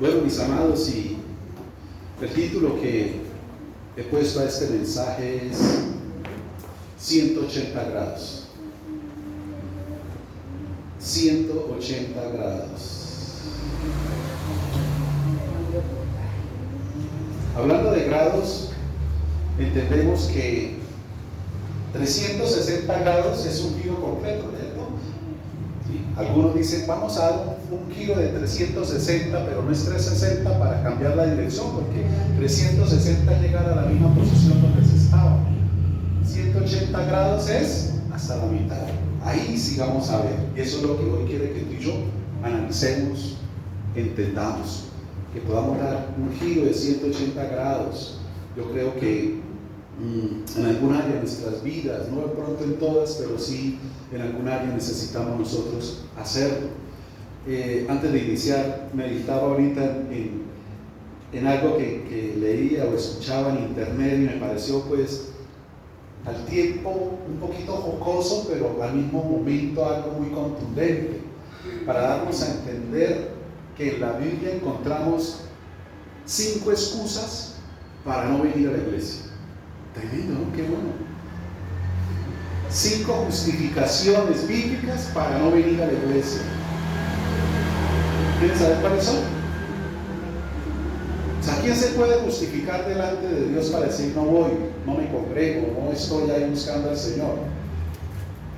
Bueno, mis amados, y el título que he puesto a este mensaje es 180 grados. 180 grados. Hablando de grados, entendemos que 360 grados es un giro completo, ¿cierto? ¿Sí? Algunos dicen, vamos a dar un giro de 360, pero no es 360 para cambiar la dirección, porque 360 es llegar a la misma posición donde se estaba. 180 grados es hasta la mitad. Ahí sí vamos a ver. Y eso es lo que hoy quiere que tú y yo analicemos, entendamos, que podamos dar un giro de 180 grados. Yo creo que en algún área de nuestras vidas, no de pronto en todas, pero sí en algún área necesitamos nosotros hacerlo. Antes de iniciar, meditaba ahorita en algo que leía o escuchaba en internet y me pareció pues al tiempo un poquito jocoso, pero al mismo momento algo muy contundente, para darnos a entender que en la Biblia encontramos 5 excusas para no venir a la iglesia. Tremendo, ¿no? Qué bueno. 5 justificaciones bíblicas para no venir a la iglesia. ¿Quieren saber cuáles son? O sea, ¿quién se puede justificar delante de Dios para decir no voy, no me congrego, no estoy ahí buscando al Señor?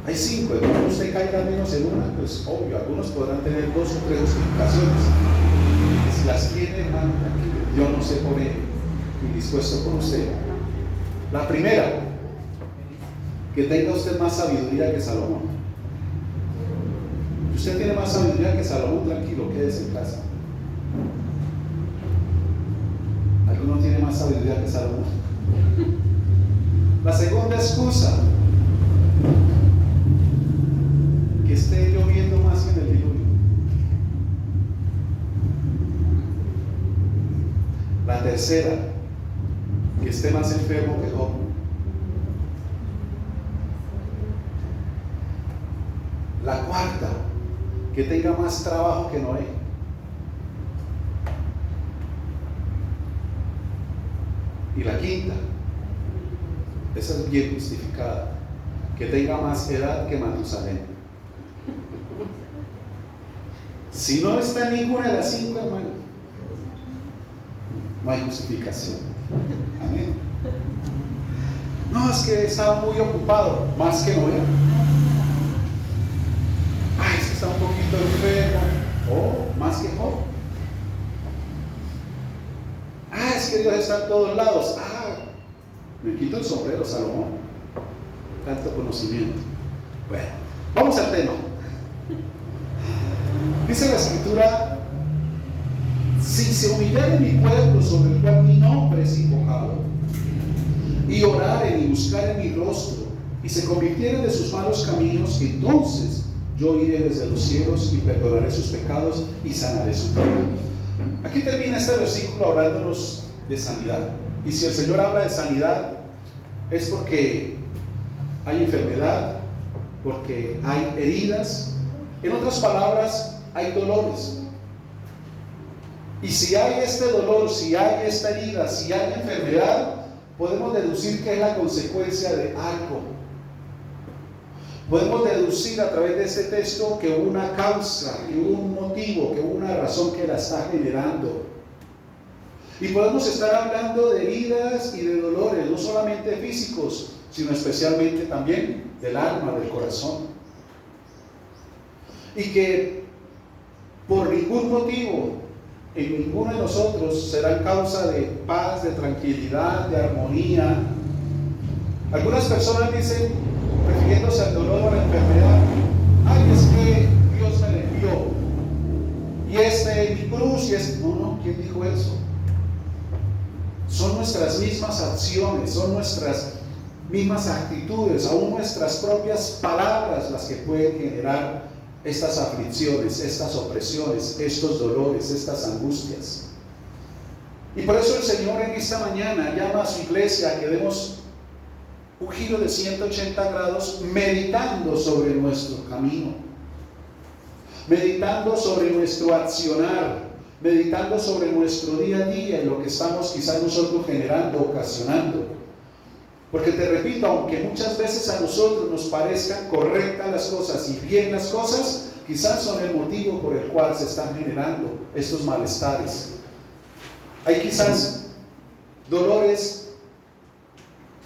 Hay 5, ¿no? Usted caiga al menos en una, pues obvio, algunos podrán tener 2 o 3 justificaciones. Y si las tiene, hermano, yo no sé por él, indispuesto con usted. La primera, que tenga usted más sabiduría que Salomón. Si usted tiene más sabiduría que Salomón, tranquilo, quédese en casa. ¿Alguno tiene más sabiduría que Salomón? La segunda excusa, que esté lloviendo más que en el diluvio. La tercera, que esté más enfermo que Job. La cuarta, que tenga más trabajo que Noé. Y la quinta, esa es bien justificada, que tenga más edad que Matusalén. Si no está en ninguna de las 5, hermano, no hay justificación. Amén. No, es que estaba muy ocupado, más que Noé. Ay, es que está un poquito enfermo, o más que Job. Ah, es que Dios está en todos lados. Ah, me quito el sombrero, Salomón. Tanto conocimiento. Bueno, vamos al tema. Dice la escritura: si se humillare mi pueblo, sobre el cual mi nombre es invocado, y oraren y buscaren mi rostro, y se convirtieren de sus malos caminos, entonces yo iré desde los cielos y perdonaré sus pecados y sanaré su tierra. Aquí termina este versículo hablándonos de sanidad. Y si el Señor habla de sanidad, es porque hay enfermedad, porque hay heridas. En otras palabras, hay dolores. Y si hay este dolor, si hay esta herida, si hay enfermedad, podemos deducir que es la consecuencia de algo. Podemos deducir a través de este texto que hubo una causa, que hubo un motivo, que hubo una razón que la está generando. Y podemos estar hablando de heridas y de dolores, no solamente físicos, sino especialmente también del alma, del corazón. Y que por ningún motivo en ninguno de nosotros será causa de paz, de tranquilidad, de armonía. Algunas personas dicen, refiriéndose al dolor o a la enfermedad: ay, es que Dios me la envió, y mi cruz, y no, ¿quién dijo eso? Son nuestras mismas acciones, son nuestras mismas actitudes, aún nuestras propias palabras las que pueden generar estas aflicciones, estas opresiones, estos dolores, estas angustias. Y por eso el Señor en esta mañana llama a su iglesia a que demos un giro de 180 grados meditando sobre nuestro camino, meditando sobre nuestro accionar, meditando sobre nuestro día a día y lo que estamos quizás nosotros generando, ocasionando. Porque te repito, aunque muchas veces a nosotros nos parezcan correctas las cosas y bien las cosas, quizás son el motivo por el cual se están generando estos malestares. Hay quizás dolores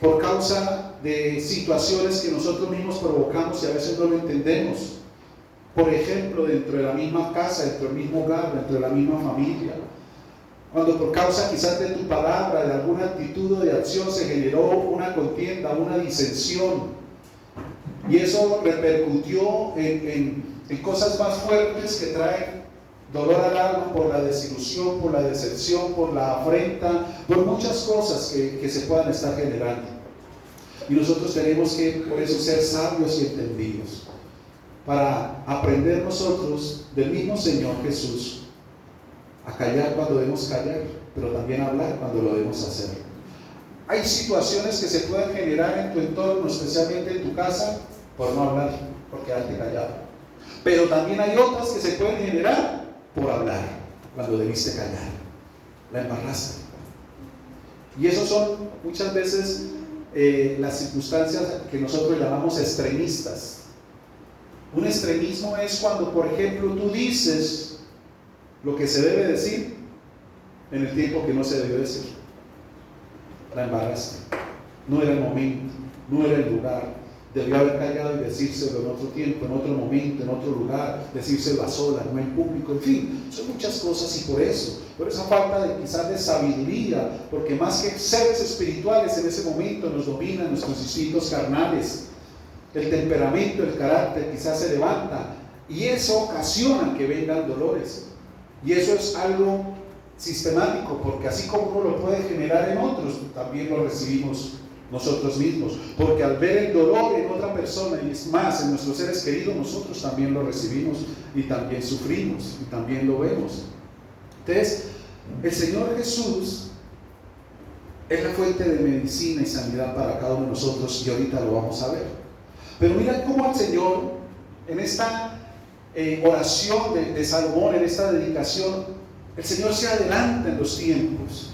por causa de situaciones que nosotros mismos provocamos y a veces no lo entendemos. Por ejemplo, dentro de la misma casa, dentro del mismo hogar, dentro de la misma familia. Cuando por causa quizás de tu palabra, de alguna actitud o de acción se generó una contienda, una disensión. Y eso repercutió en cosas más fuertes que traen dolor al alma por la desilusión, por la decepción, por la afrenta, por muchas cosas que se puedan estar generando. Y nosotros tenemos que, por eso, ser sabios y entendidos, para aprender nosotros del mismo Señor Jesús a callar cuando debemos callar, pero también a hablar cuando lo debemos hacer. Hay situaciones que se pueden generar en tu entorno, especialmente en tu casa, por no hablar, por quedarte callado. Pero también hay otras que se pueden generar por hablar, cuando debiste callar. La embarraste. Y esos son muchas veces las circunstancias que nosotros llamamos extremistas. Un extremismo es cuando, por ejemplo, tú dices lo que se debe decir en el tiempo que no se debió decir. La embarraste. No era el momento, no era el lugar. Debió haber callado y decírselo en otro tiempo, en otro momento, en otro lugar, decírselo a solas, no en público, en fin, son muchas cosas. Y por esa falta de quizás de sabiduría, porque más que seres espirituales en ese momento nos dominan nuestros instintos carnales, el temperamento, el carácter quizás se levanta y eso ocasiona que vengan dolores. Y eso es algo sistemático, porque así como uno lo puede generar en otros, también lo recibimos nosotros mismos, porque al ver el dolor en otra persona y es más en nuestros seres queridos, nosotros también lo recibimos y también sufrimos y también lo vemos. Entonces, el Señor Jesús es la fuente de medicina y sanidad para cada uno de nosotros y ahorita lo vamos a ver. Pero mira cómo el Señor en esta oración de Salomón, en esta dedicación, el Señor se adelanta en los tiempos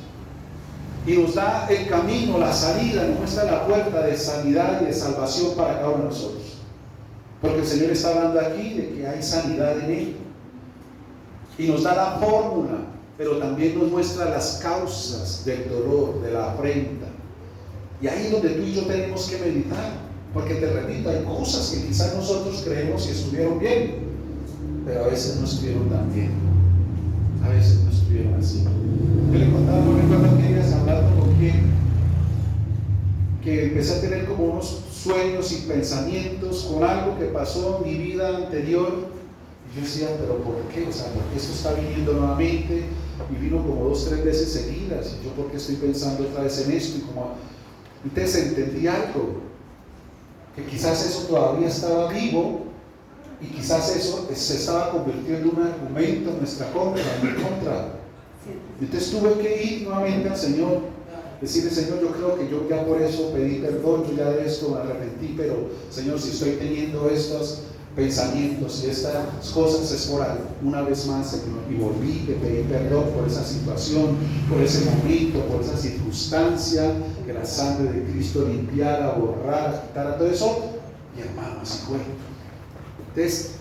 y nos da el camino, la salida, nos muestra la puerta de sanidad y de salvación para cada uno de nosotros. Porque el Señor está hablando aquí de que hay sanidad en Él. Y nos da la fórmula, pero también nos muestra las causas del dolor, de la afrenta. Y ahí es donde tú y yo tenemos que meditar. Porque te repito, hay cosas que quizás nosotros creemos que estuvieron bien, pero a veces no estuvieron tan bien. A veces no estuvieron así. Yo le contaba, no recuerdo que ibas hablando con quien, que empecé a tener como unos sueños y pensamientos con algo que pasó en mi vida anterior. Y yo decía, pero ¿por qué? O sea, ¿por qué esto está viniendo nuevamente? Y vino como 2 o 3 veces seguidas. Y yo, ¿por qué estoy pensando otra vez en esto? Entonces entendí algo, que quizás eso todavía estaba vivo y quizás eso se estaba convirtiendo en un argumento en nuestra contra, en mi contra. Entonces tuve que ir nuevamente al Señor, decirle, Señor, yo creo que yo ya por eso pedí perdón, yo ya de esto me arrepentí, pero Señor, si estoy teniendo estos pensamientos y estas cosas es por algo. Una vez más, Señor, y volví, te pedí perdón por esa situación, por ese momento, por esa circunstancia, que la sangre de Cristo limpiara, borrara, quitara todo eso. Y hermano, así fue. Entonces,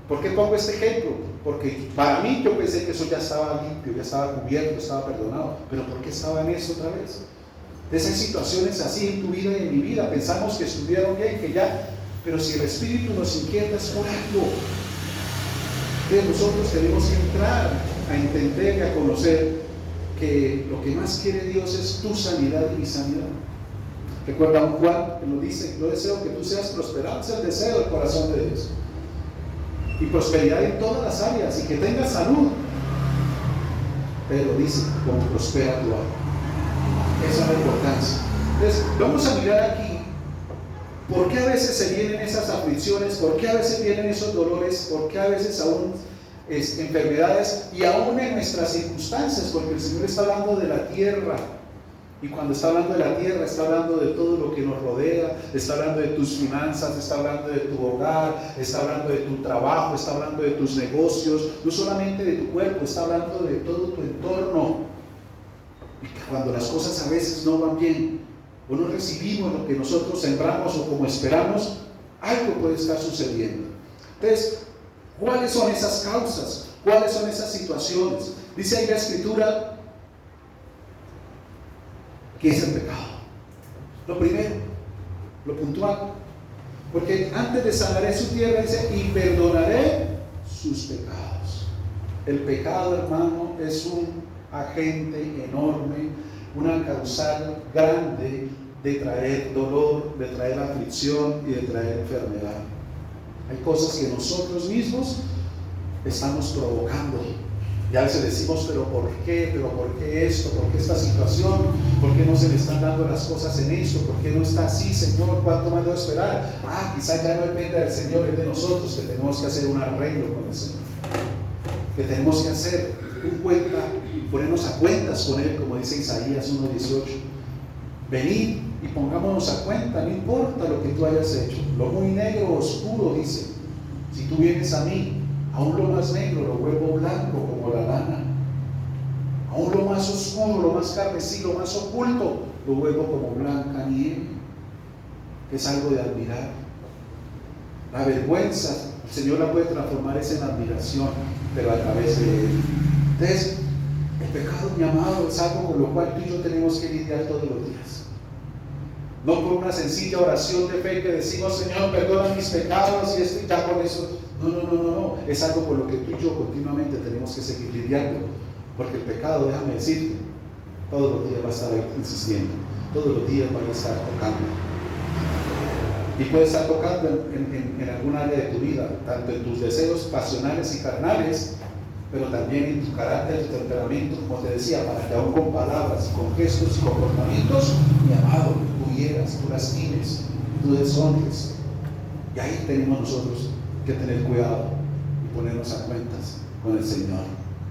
¿por qué pongo este ejemplo? Porque para mí yo pensé que eso ya estaba limpio, ya estaba cubierto, estaba perdonado. Pero ¿por qué estaba en eso otra vez? De esas situaciones así en tu vida y en mi vida, pensamos que estuvieron bien, que ya, pero si el Espíritu nos inquieta es por algo. Entonces nosotros tenemos que entrar a entender y a conocer que lo que más quiere Dios es tu sanidad y mi sanidad. Recuerda un Juan que nos dice, yo deseo que tú seas prosperado, es el deseo del corazón de Dios. Y prosperidad en todas las áreas y que tengas salud. Pero dice, como prospera tu alma. Esa es la importancia. Entonces, vamos a mirar aquí por qué a veces se vienen esas aflicciones, por qué a veces vienen esos dolores, por qué a veces aún enfermedades y aún en nuestras circunstancias, porque el Señor está hablando de la tierra. Y cuando está hablando de la tierra, está hablando de todo lo que nos rodea, está hablando de tus finanzas, está hablando de tu hogar, está hablando de tu trabajo, está hablando de tus negocios, no solamente de tu cuerpo, está hablando de todo tu entorno. Y que cuando las cosas a veces no van bien, o no recibimos lo que nosotros sembramos o como esperamos, algo puede estar sucediendo. Entonces, ¿cuáles son esas causas? ¿Cuáles son esas situaciones? Dice ahí la Escritura, ¿qué es el pecado? Lo primero, lo puntual, porque antes de sanaré su tierra, dice, y perdonaré sus pecados. El pecado, hermano, es un agente enorme, una causal grande de traer dolor, de traer aflicción y de traer enfermedad. Hay cosas que nosotros mismos estamos provocando. Y a veces decimos, pero ¿por qué? ¿Pero por qué esto? ¿Por qué esta situación? ¿Por qué no se le están dando las cosas en esto? ¿Por qué no está así, Señor? ¿Cuánto más debo esperar? Quizás ya no depende del Señor, es de nosotros, que tenemos que hacer un arreglo con el Señor. Que tenemos que hacer un cuenta, ponernos a cuentas con Él, como dice Isaías 1:18. Venid y pongámonos a cuenta, no importa lo que tú hayas hecho. Lo muy negro o oscuro, dice, si tú vienes a mí, aún lo más negro lo vuelvo blanco como la lana. Aún lo más oscuro, lo más carmesí, lo más oculto, lo vuelvo como blanca nieve. Es algo de admirar. La vergüenza, el Señor la puede transformar en admiración, pero a través de Él. Entonces, el pecado, mi amado, es algo con lo cual tú y yo tenemos que lidiar todos los días. No por una sencilla oración de fe que decimos, Señor, perdona mis pecados y esto y ya con eso. No. Es algo con lo que tú y yo continuamente tenemos que seguir lidiando. Porque el pecado, déjame decirte, todos los días va a estar insistiendo. Todos los días va a estar tocando. Y puede estar tocando en algún área de tu vida, tanto en tus deseos pasionales y carnales, pero también en tu carácter, tu temperamento, como te decía, para que aún con palabras, con gestos y comportamientos, mi amado, tú hieras, tú lastimes, tú deshonres. Y ahí tenemos nosotros que tener cuidado y ponernos a cuentas con el Señor,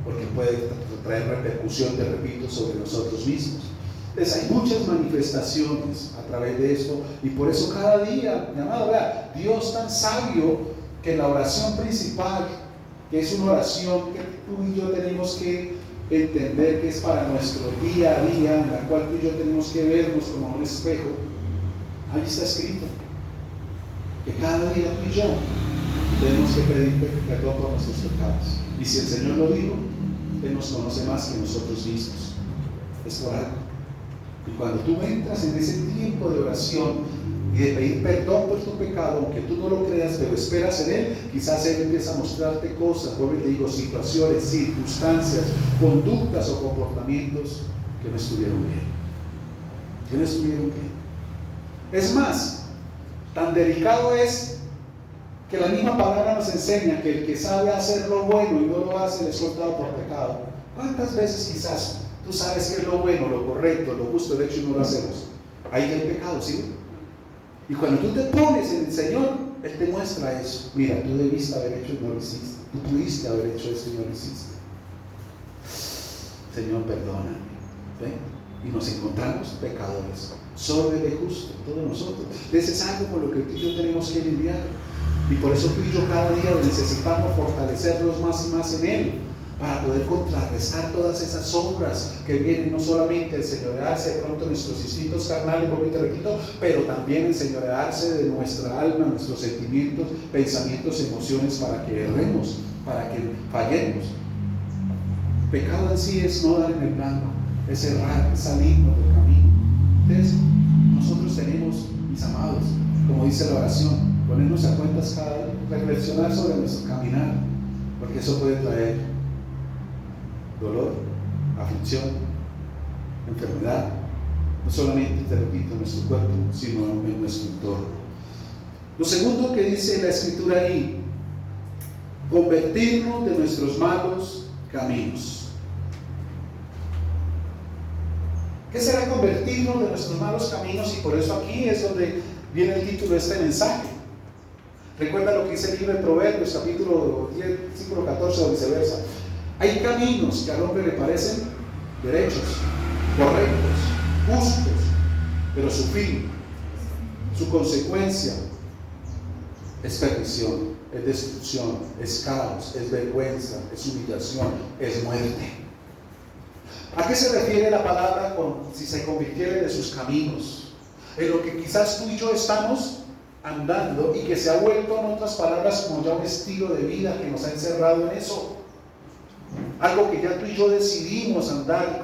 porque puede traer repercusión, te repito, sobre nosotros mismos. Entonces hay muchas manifestaciones a través de esto, y por eso cada día, mi amado, vea, Dios tan sabio que la oración principal, que es una oración que tú y yo tenemos que entender que es para nuestro día a día, en la cual tú y yo tenemos que vernos como un espejo, ahí está escrito que cada día tú y yo tenemos que pedir perdón por nuestros pecados. Y si el Señor lo dijo, Él nos conoce más que nosotros mismos. Es por algo. Y cuando tú entras en ese tiempo de oración y de pedir perdón por tu pecado, aunque tú no lo creas, pero esperas en Él, quizás Él empieza a mostrarte cosas, vuelvo y te digo, situaciones, circunstancias, conductas o comportamientos que no estuvieron bien. Que no estuvieron bien. Es más, tan delicado es que la misma palabra nos enseña que el que sabe hacer lo bueno y no lo hace es soltado por pecado. ¿Cuántas veces quizás tú sabes que es lo bueno, lo correcto, lo justo, el hecho y no lo hacemos? Ahí hay pecado, ¿sí? Y cuando tú te pones en el Señor, Él te muestra eso. Mira, tú debiste haber hecho y no lo hiciste. Tú pudiste haber hecho esto y no lo hiciste. Señor, perdóname. ¿Ven? Y nos encontramos pecadores, sobre de justo, todos nosotros. Entonces es algo con lo que tú y yo tenemos que lidiar. Y por eso tú y yo cada día necesitamos fortalecernos más y más en Él, para poder contrarrestar todas esas sombras que vienen, no solamente el señorearse de pronto nuestros instintos carnales, como te repito, pero también el señorearse de nuestra alma, nuestros sentimientos, pensamientos, emociones, para que erremos, para que fallemos. Pecado en sí es no dar en el blanco, es errar, es salirnos del camino. Entonces, nosotros tenemos, mis amados, como dice la oración, ponernos a cuentas cada día, reflexionar sobre nuestro caminar, porque eso puede traer dolor, aflicción, enfermedad, no solamente, te repito, en nuestro cuerpo, sino en nuestro entorno. Lo segundo que dice la Escritura ahí, convertirnos de nuestros malos caminos. ¿Qué será convertirnos de nuestros malos caminos? Y por eso aquí es donde viene el título de este mensaje. Recuerda lo que dice el libro de Proverbios, capítulo 10, versículo 14 o viceversa. Hay caminos que al hombre le parecen derechos, correctos, justos, pero su fin, su consecuencia es perdición, es destrucción, es caos, es vergüenza, es humillación, es muerte. ¿A qué se refiere la palabra con si se convirtiere de sus caminos? En lo que quizás tú y yo estamos andando y que se ha vuelto, en otras palabras, como ya un estilo de vida que nos ha encerrado en eso. Algo que ya tú y yo decidimos andar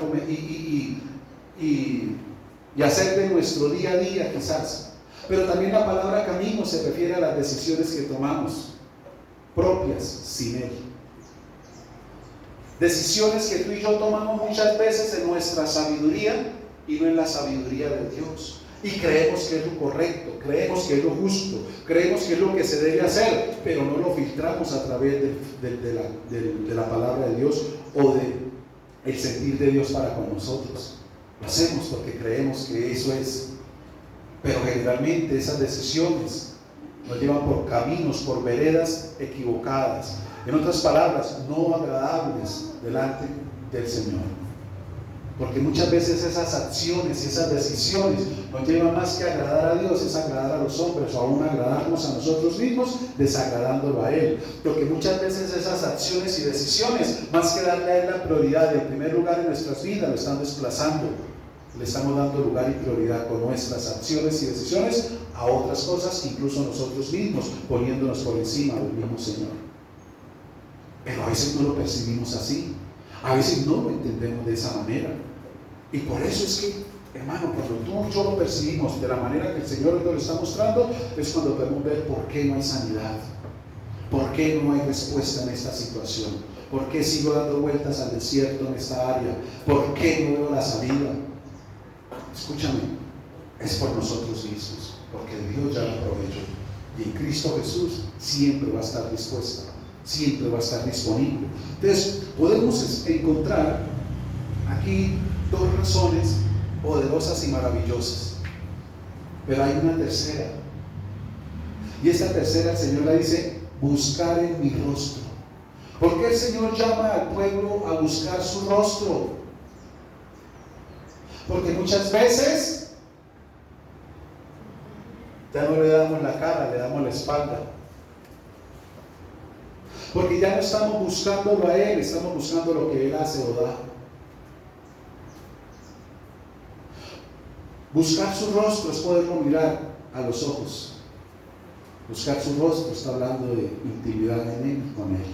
y hacer de nuestro día a día quizás. Pero también la palabra camino se refiere a las decisiones que tomamos, propias, sin Él. Decisiones que tú y yo tomamos muchas veces en nuestra sabiduría y no en la sabiduría de Dios. Y creemos que es lo correcto, creemos que es lo justo, creemos que es lo que se debe hacer, pero no lo filtramos a través de la palabra de Dios o del sentir de Dios para con nosotros. Lo hacemos porque creemos que eso es. Pero generalmente esas decisiones nos llevan por caminos, por veredas equivocadas. En otras palabras, no agradables delante del Señor. Porque muchas veces esas acciones y esas decisiones nos llevan más que a agradar a Dios, es agradar a los hombres o aún agradarnos a nosotros mismos, desagradándolo a Él. Porque muchas veces esas acciones y decisiones, más que darle a Él la prioridad, en primer lugar en nuestras vidas, lo están desplazando. Le estamos dando lugar y prioridad con nuestras acciones y decisiones a otras cosas, incluso nosotros mismos, poniéndonos por encima del mismo Señor. Pero a veces no lo percibimos así, a veces no lo entendemos de esa manera. Y por eso es que, hermano, cuando tú y yo lo percibimos de la manera que el Señor nos lo está mostrando, es cuando podemos ver por qué no hay sanidad, por qué no hay respuesta en esta situación, por qué sigo dando vueltas al desierto en esta área, por qué no veo la salida. Escúchame, es por nosotros mismos, porque Dios ya lo proveyó. Y en Cristo Jesús siempre va a estar dispuesta, siempre va a estar disponible. Entonces, podemos encontrar aquí dos razones poderosas y maravillosas. Pero hay una tercera. Y esta tercera el Señor la dice, buscar en mi rostro. ¿Por qué el Señor llama al pueblo a buscar su rostro? Porque muchas veces ya no le damos la cara, le damos la espalda. Porque ya no estamos buscándolo a Él, estamos buscando lo que Él hace o da. Buscar su rostro es poderlo mirar a los ojos. Buscar su rostro está hablando de intimidad en Él, con Él.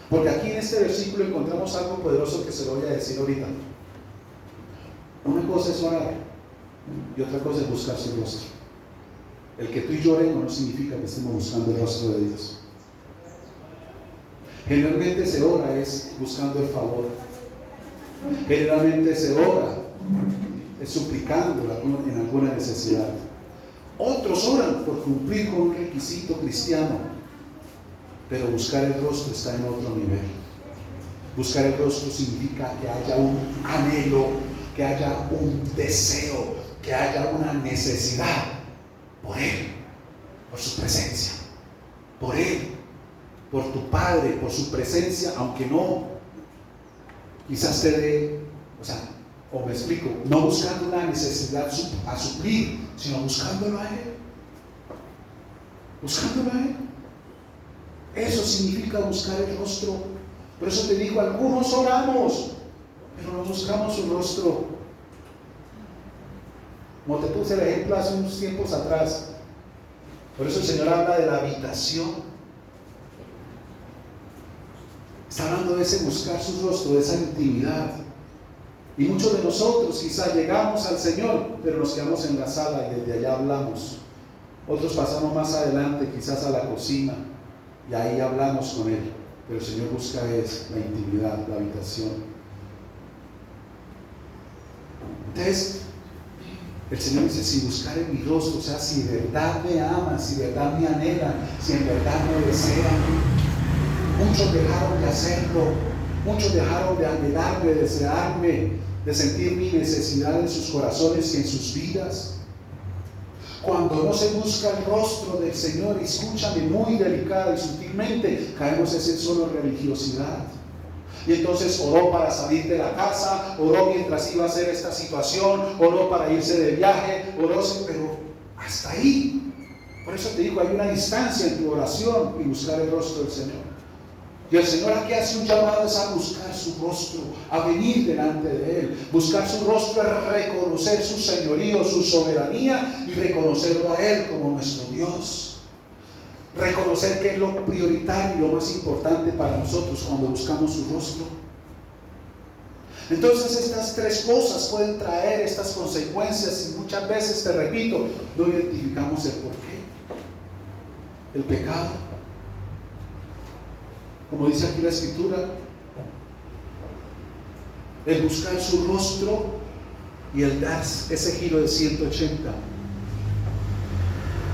Porque aquí en este versículo encontramos algo poderoso que se lo voy a decir ahorita. Una cosa es orar y otra cosa es buscar su rostro. El que tú y yo oremos no significa que estemos buscando el rostro de Dios. Generalmente se ora es buscando el favor. Generalmente se ora es suplicando en alguna necesidad. Otros oran por cumplir con un requisito cristiano, pero buscar el rostro está en otro nivel. Buscar el rostro significa que haya un anhelo, que haya un deseo, que haya una necesidad por Él, por su presencia, por Él, por tu Padre, por su presencia, aunque no, quizás te dé, o me explico, no buscando una necesidad a suplir, sino buscándolo a Él. Buscándolo a Él. Eso significa buscar el rostro. Por eso te digo, algunos oramos, pero no buscamos su rostro. Como te puse el ejemplo hace unos tiempos atrás. Por eso el Señor habla de la habitación. Está hablando de ese buscar su rostro, de esa intimidad. Y muchos de nosotros quizás llegamos al Señor, pero nos quedamos en la sala y desde allá hablamos. Otros pasamos más adelante, quizás a la cocina, y ahí hablamos con Él. Pero el Señor busca es la intimidad, la habitación. Entonces, el Señor dice, si buscar en mi rostro, o sea, si de verdad me aman, si de verdad me anhelan, si en verdad me desean. Muchos dejaron de hacerlo, muchos dejaron de anhelarme, de desearme, de sentir mi necesidad en sus corazones y en sus vidas. Cuando no se busca el rostro del Señor, escúchame, muy delicada y sutilmente, caemos en solo religiosidad. Y entonces oró para salir de la casa, oró mientras iba a hacer esta situación, oró para irse de viaje, oró, pero hasta ahí. Por eso te digo, hay una distancia en tu oración y buscar el rostro del Señor. Y el Señor aquí hace un llamado, es a buscar su rostro, a venir delante de Él. Buscar su rostro es reconocer su señorío, su soberanía y reconocerlo a Él como nuestro Dios. Reconocer que es lo prioritario y lo más importante para nosotros cuando buscamos su rostro. Entonces estas tres cosas pueden traer estas consecuencias y muchas veces, te repito, no identificamos el porqué. El pecado, como dice aquí la Escritura, el buscar su rostro y el dar ese giro de 180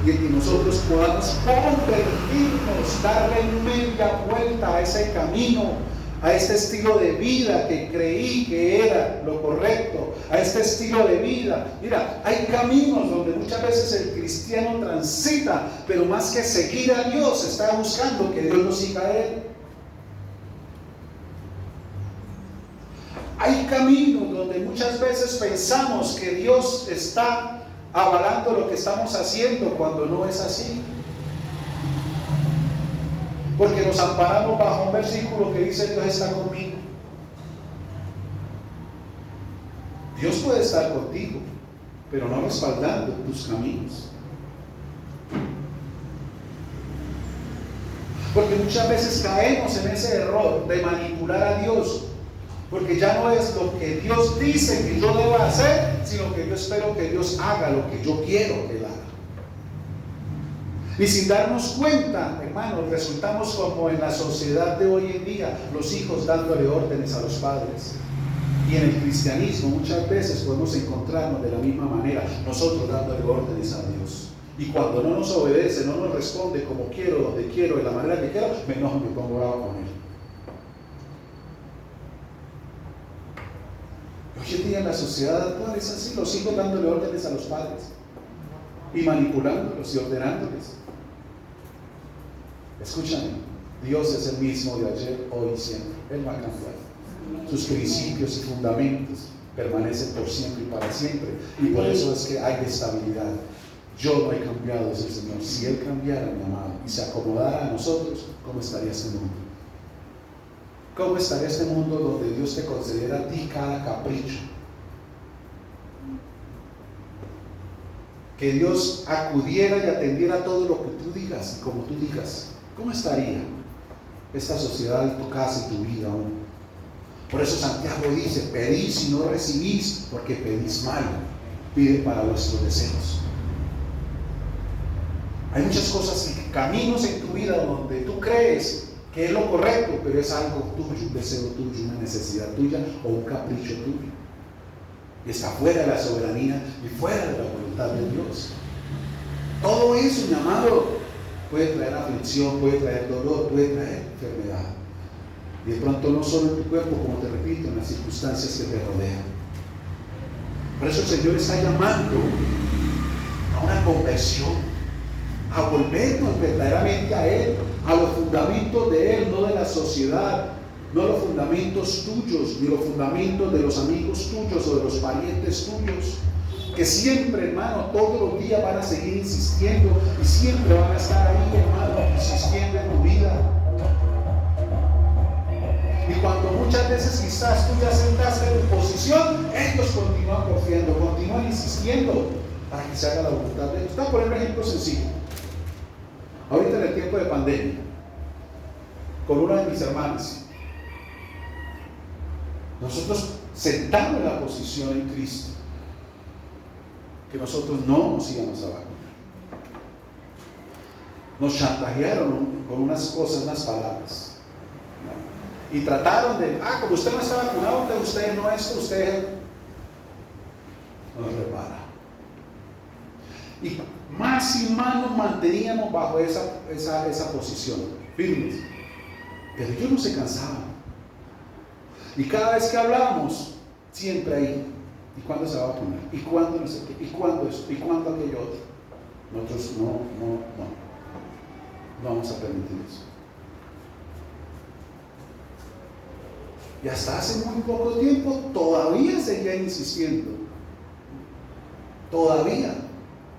y el que nosotros podamos convertirnos, darle media vuelta a ese camino, a este estilo de vida que creí que era lo correcto, a este estilo de vida. Mira, hay caminos donde muchas veces el cristiano transita, pero más que seguir a Dios, está buscando que Dios lo siga a él. Hay caminos donde muchas veces pensamos que Dios está avalando lo que estamos haciendo cuando no es así. Porque nos amparamos bajo un versículo que dice: Dios está conmigo. Dios puede estar contigo, pero no respaldando tus caminos. Porque muchas veces caemos en ese error de manipular a Dios, porque ya no es lo que Dios dice que yo deba hacer, sino que yo espero que Dios haga lo que yo quiero que Él haga. Y sin darnos cuenta, hermanos, resultamos como en la sociedad de hoy en día, los hijos dándole órdenes a los padres. Y en el cristianismo muchas veces podemos encontrarnos de la misma manera, nosotros dándole órdenes a Dios. Y cuando no nos obedece, no nos responde como quiero, donde quiero, de la manera que quiero, me enojo, me pongo bravo con él. Hoy en día en la sociedad actual es así, los hijos dándole órdenes a los padres y manipulándolos y ordenándoles. Escúchame, Dios es el mismo de ayer, hoy y siempre. Él va a cambiar. Sus principios y fundamentos permanecen por siempre y para siempre. Y por eso es que hay estabilidad. Yo no he cambiado, dice el Señor. Si Él cambiara, mi amado, y se acomodara a nosotros, ¿cómo estaría este mundo? ¿Cómo estaría este mundo donde Dios te concediera a ti cada capricho? Que Dios acudiera y atendiera todo lo que tú digas y como tú digas. ¿Cómo estaría esta sociedad y tu casa y tu vida aún? Por eso Santiago dice: pedís y no recibís, porque pedís mal. Pide para vuestros deseos. Hay muchas cosas y caminos en tu vida donde tú crees que es lo correcto, pero es algo tuyo, un deseo tuyo, una necesidad tuya o un capricho tuyo. Y está fuera de la soberanía y fuera de la voluntad de Dios. Todo eso, mi amado, puede traer aflicción, puede traer dolor, puede traer enfermedad. Y de pronto no solo en tu cuerpo, como te repito, en las circunstancias que te rodean. Por eso el Señor está llamando a una conversión, a volvernos verdaderamente a Él, a los fundamentos de Él, no de la sociedad, no los fundamentos tuyos, ni los fundamentos de los amigos tuyos o de los parientes tuyos, que siempre, hermano, todos los días van a seguir insistiendo y siempre van a estar ahí, hermano, insistiendo en tu vida. Y cuando muchas veces quizás tú ya sentaste tu posición, ellos continúan confiando, continúan insistiendo para que se haga la voluntad de Dios. Voy a poner un ejemplo sencillo. Ahorita en el tiempo de pandemia, con una de mis hermanas, nosotros sentamos en la posición en Cristo, que nosotros no nos íbamos a vacunar. Nos chantajearon con unas cosas, unas palabras, ¿no? Y trataron de, como usted no está vacunado, usted no es, usted nos repara. Y más y más nos manteníamos bajo esa posición, firmes. Pero ellos no se cansaban. Y cada vez que hablábamos, siempre ahí. ¿Y cuándo se va a vacunar? ¿Y cuándo no sé qué? ¿Y cuándo esto? ¿Y cuándo aquello otro? Nosotros no vamos a permitir eso. Y hasta hace muy poco tiempo todavía seguía insistiendo. Todavía.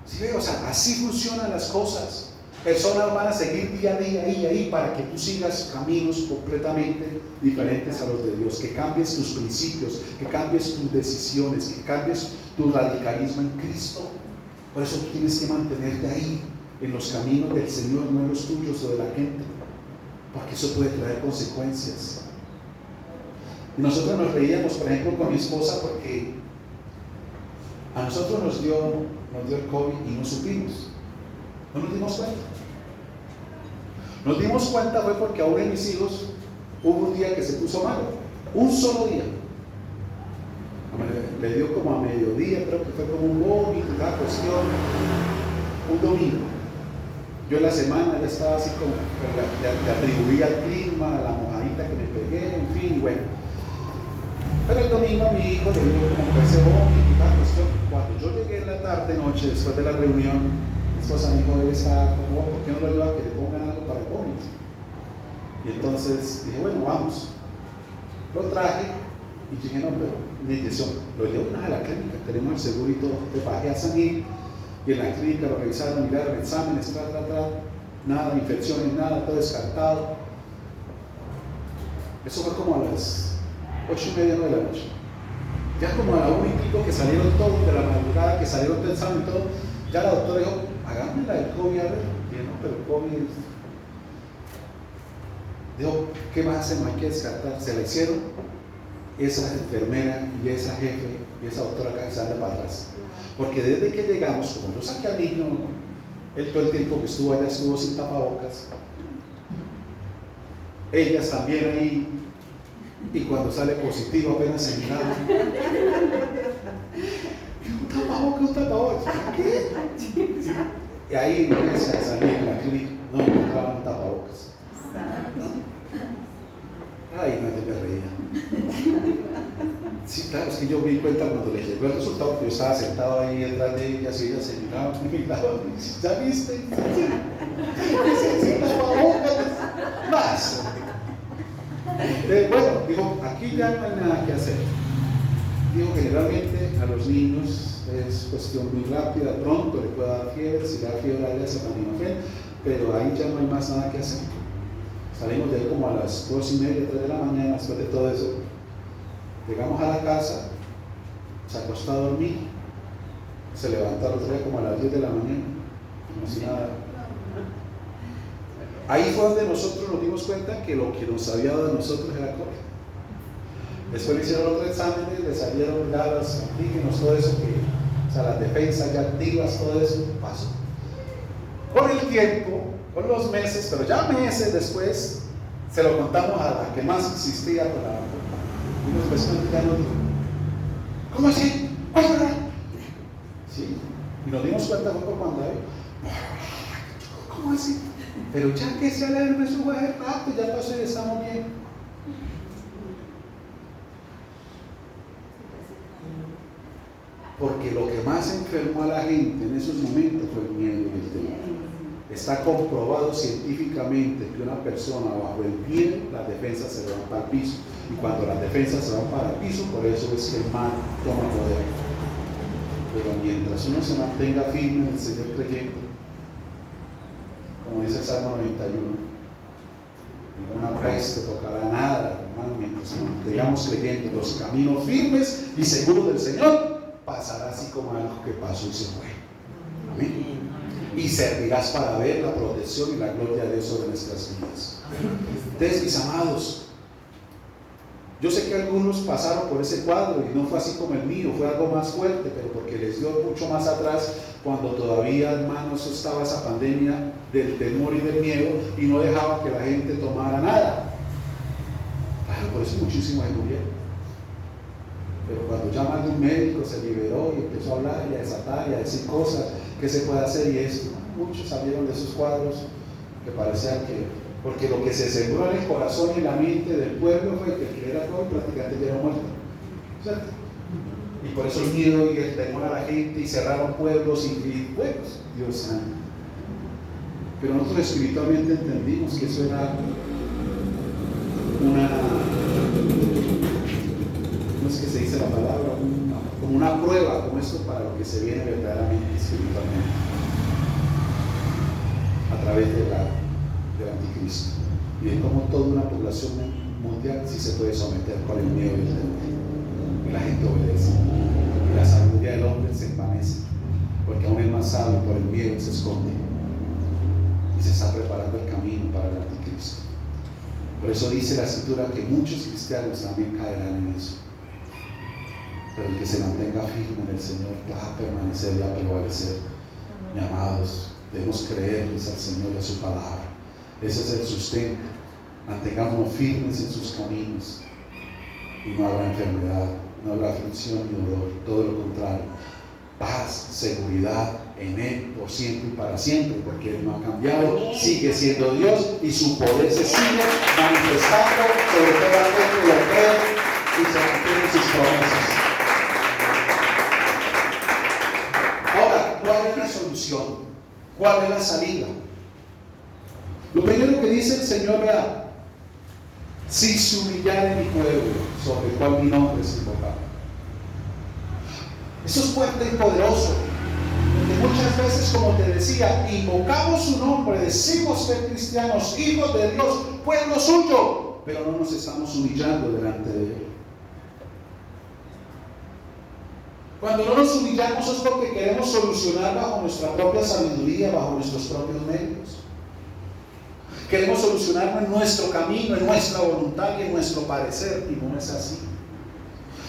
¿Sí ve? O sea, así funcionan las cosas. Personas van a seguir día a día ahí para que tú sigas caminos completamente diferentes a los de Dios, que cambies tus principios, que cambies tus decisiones, que cambies tu radicalismo en Cristo. Por eso tú tienes que mantenerte ahí, en los caminos del Señor, no en los tuyos o de la gente, porque eso puede traer consecuencias. Y nosotros nos reíamos, por ejemplo, con mi esposa, porque a nosotros nos dio el COVID y no supimos. No nos dimos cuenta. Nos dimos cuenta fue porque a uno de mis hijos hubo un día que se puso malo. Un solo día. Le dio como a mediodía, creo que fue como un vómito, una cuestión. Un domingo. Yo en la semana ya estaba así como, le atribuía al clima, a la mojadita que me pegué, en fin, bueno. Pero el domingo a mi hijo le dio como ese vómito y una cuestión. Cuando yo llegué en la tarde, noche, después de la reunión, mi esposa me dijo, él está como, ¿por qué no lo ayuda a que le pongan algo para el vómito? Y entonces dije, bueno, vamos. Lo traje y dije, no, pero mi inyección, lo llevo a la clínica, tenemos el seguro y todo. Te bajé a San Gil y en la clínica lo revisaron, miraron exámenes, nada de infecciones, nada, todo descartado. Eso fue como a las 8:30, 9 de la noche. Ya como a la 1 y pico que salieron todos de la madrugada, que salieron del examen y todo, ya la doctora dijo, háganme la del COVID, a ver. Y dije, no, pero el COVID. Dijo, ¿qué más hacemos? Hay que descartar. Se la hicieron. Esa enfermera y esa jefe y esa doctora acá se anda para atrás. Porque desde que llegamos, como yo saqué al niño, él todo el tiempo que estuvo allá estuvo sin tapabocas. Ellas también ahí. Y cuando sale positivo apenas se miraban. Un tapabocas. ¿Qué? Y ahí empieza a salir en la clínica. No encontraban tapabocas. Ay, no te me reía. Sí, claro, es que yo me di cuenta cuando les llegó el resultado que yo estaba sentado ahí detrás de ellas y ellas se miraban, ¿ya viste? Sí, tapabocas. Más. Bueno, dijo, aquí ya no hay nada que hacer. Digo, generalmente a los niños es cuestión muy rápida, pronto le puede dar fiebre, si le da fiebre a ella se acetaminofén, pero ahí ya no hay más nada que hacer. Salimos de ahí como a las 2:30, 3 de la mañana, después de todo eso. Llegamos a la casa, se acostó a dormir, se levantó al otro día como a las 10 de la mañana, como si nada. Ahí fue donde nosotros nos dimos cuenta que lo que nos había dado a nosotros era COVID. Después le hicieron otros exámenes, le salieron ya los antígenos, todo eso, o sea, las defensas ya activas, todo eso pasó. Con el tiempo, con los meses, pero ya meses después, se lo contamos a la que más insistía con la y los vecinos ya nos dijo, ¿cómo así? Sí, y nos dimos cuenta fue por cuando ¿cómo así? Pero ya que se alerme eso fue hace rato, ya pasó y estamos bien. Porque lo que más enfermó a la gente en esos momentos fue el miedo y el temor. Está comprobado científicamente que una persona bajo el miedo, las defensas se van para el piso. Y cuando las defensas se van para el piso, por eso es que el mal toma poder. Pero mientras uno se mantenga firme en el Señor creyendo, como dice el Salmo 91, ninguna praise te tocará nada, hermano, mientras nos mantengamos creyendo los caminos firmes y seguros del Señor, pasará así como algo que pasó y se fue. Amén. Y servirás para ver la protección y la gloria de Dios sobre nuestras vidas. Entonces, mis amados, yo sé que algunos pasaron por ese cuadro y no fue así como el mío, fue algo más fuerte, pero porque les dio mucho más atrás, cuando todavía, hermanos, estaba esa pandemia del temor y del miedo y no dejaba que la gente tomara nada. Claro, por eso muchísimos se murieron. Pero cuando ya más de un médico se liberó y empezó a hablar y a desatar y a decir cosas, ¿qué se puede hacer? Y esto, muchos salieron de esos cuadros que parecían que, porque lo que se sembró en el corazón y en la mente del pueblo fue que el que era COVID prácticamente ya era muerto, ¿cierto? Y por eso el miedo y el temor a la gente y cerraron pueblos y pueblos, Dios santo. Pero nosotros espiritualmente entendimos que eso era una prueba como esto para lo que se viene verdaderamente espiritualmente a través del anticristo, y de cómo toda una población mundial sí se puede someter por el miedo del temor, y la gente obedece, y la sabiduría del hombre se envanece, porque aún el más sabio por el miedo se esconde y se está preparando el camino para el anticristo. Por eso dice la escritura que muchos cristianos también caerán en eso, pero el que se mantenga firme en el Señor va a permanecer y a prevalecer. Mi amados, debemos creerles al Señor y a su palabra. Ese es el sustento. Mantengámonos firmes en sus caminos y no habrá enfermedad, no habrá aflicción ni dolor, todo lo contrario, paz, seguridad en Él por siempre y para siempre, porque Él no ha cambiado, sigue siendo Dios y su poder se sigue manifestando sobre toda aquel que lo cree y se mantiene sus promesas. Ahora, ¿cuál es la solución? ¿Cuál es la salida? Lo primero que dice el Señor, vea: si se humillare mi pueblo, sobre el cual mi nombre es invocado. Eso es fuerte y poderoso, porque muchas veces, como te decía, invocamos su nombre, decimos ser cristianos, hijos de Dios, pueblo suyo, pero no nos estamos humillando delante de Él. Cuando no nos humillamos es porque queremos solucionar bajo nuestra propia sabiduría, bajo nuestros propios medios. Queremos solucionarlo en nuestro camino, en nuestra voluntad y en nuestro parecer, y no es así.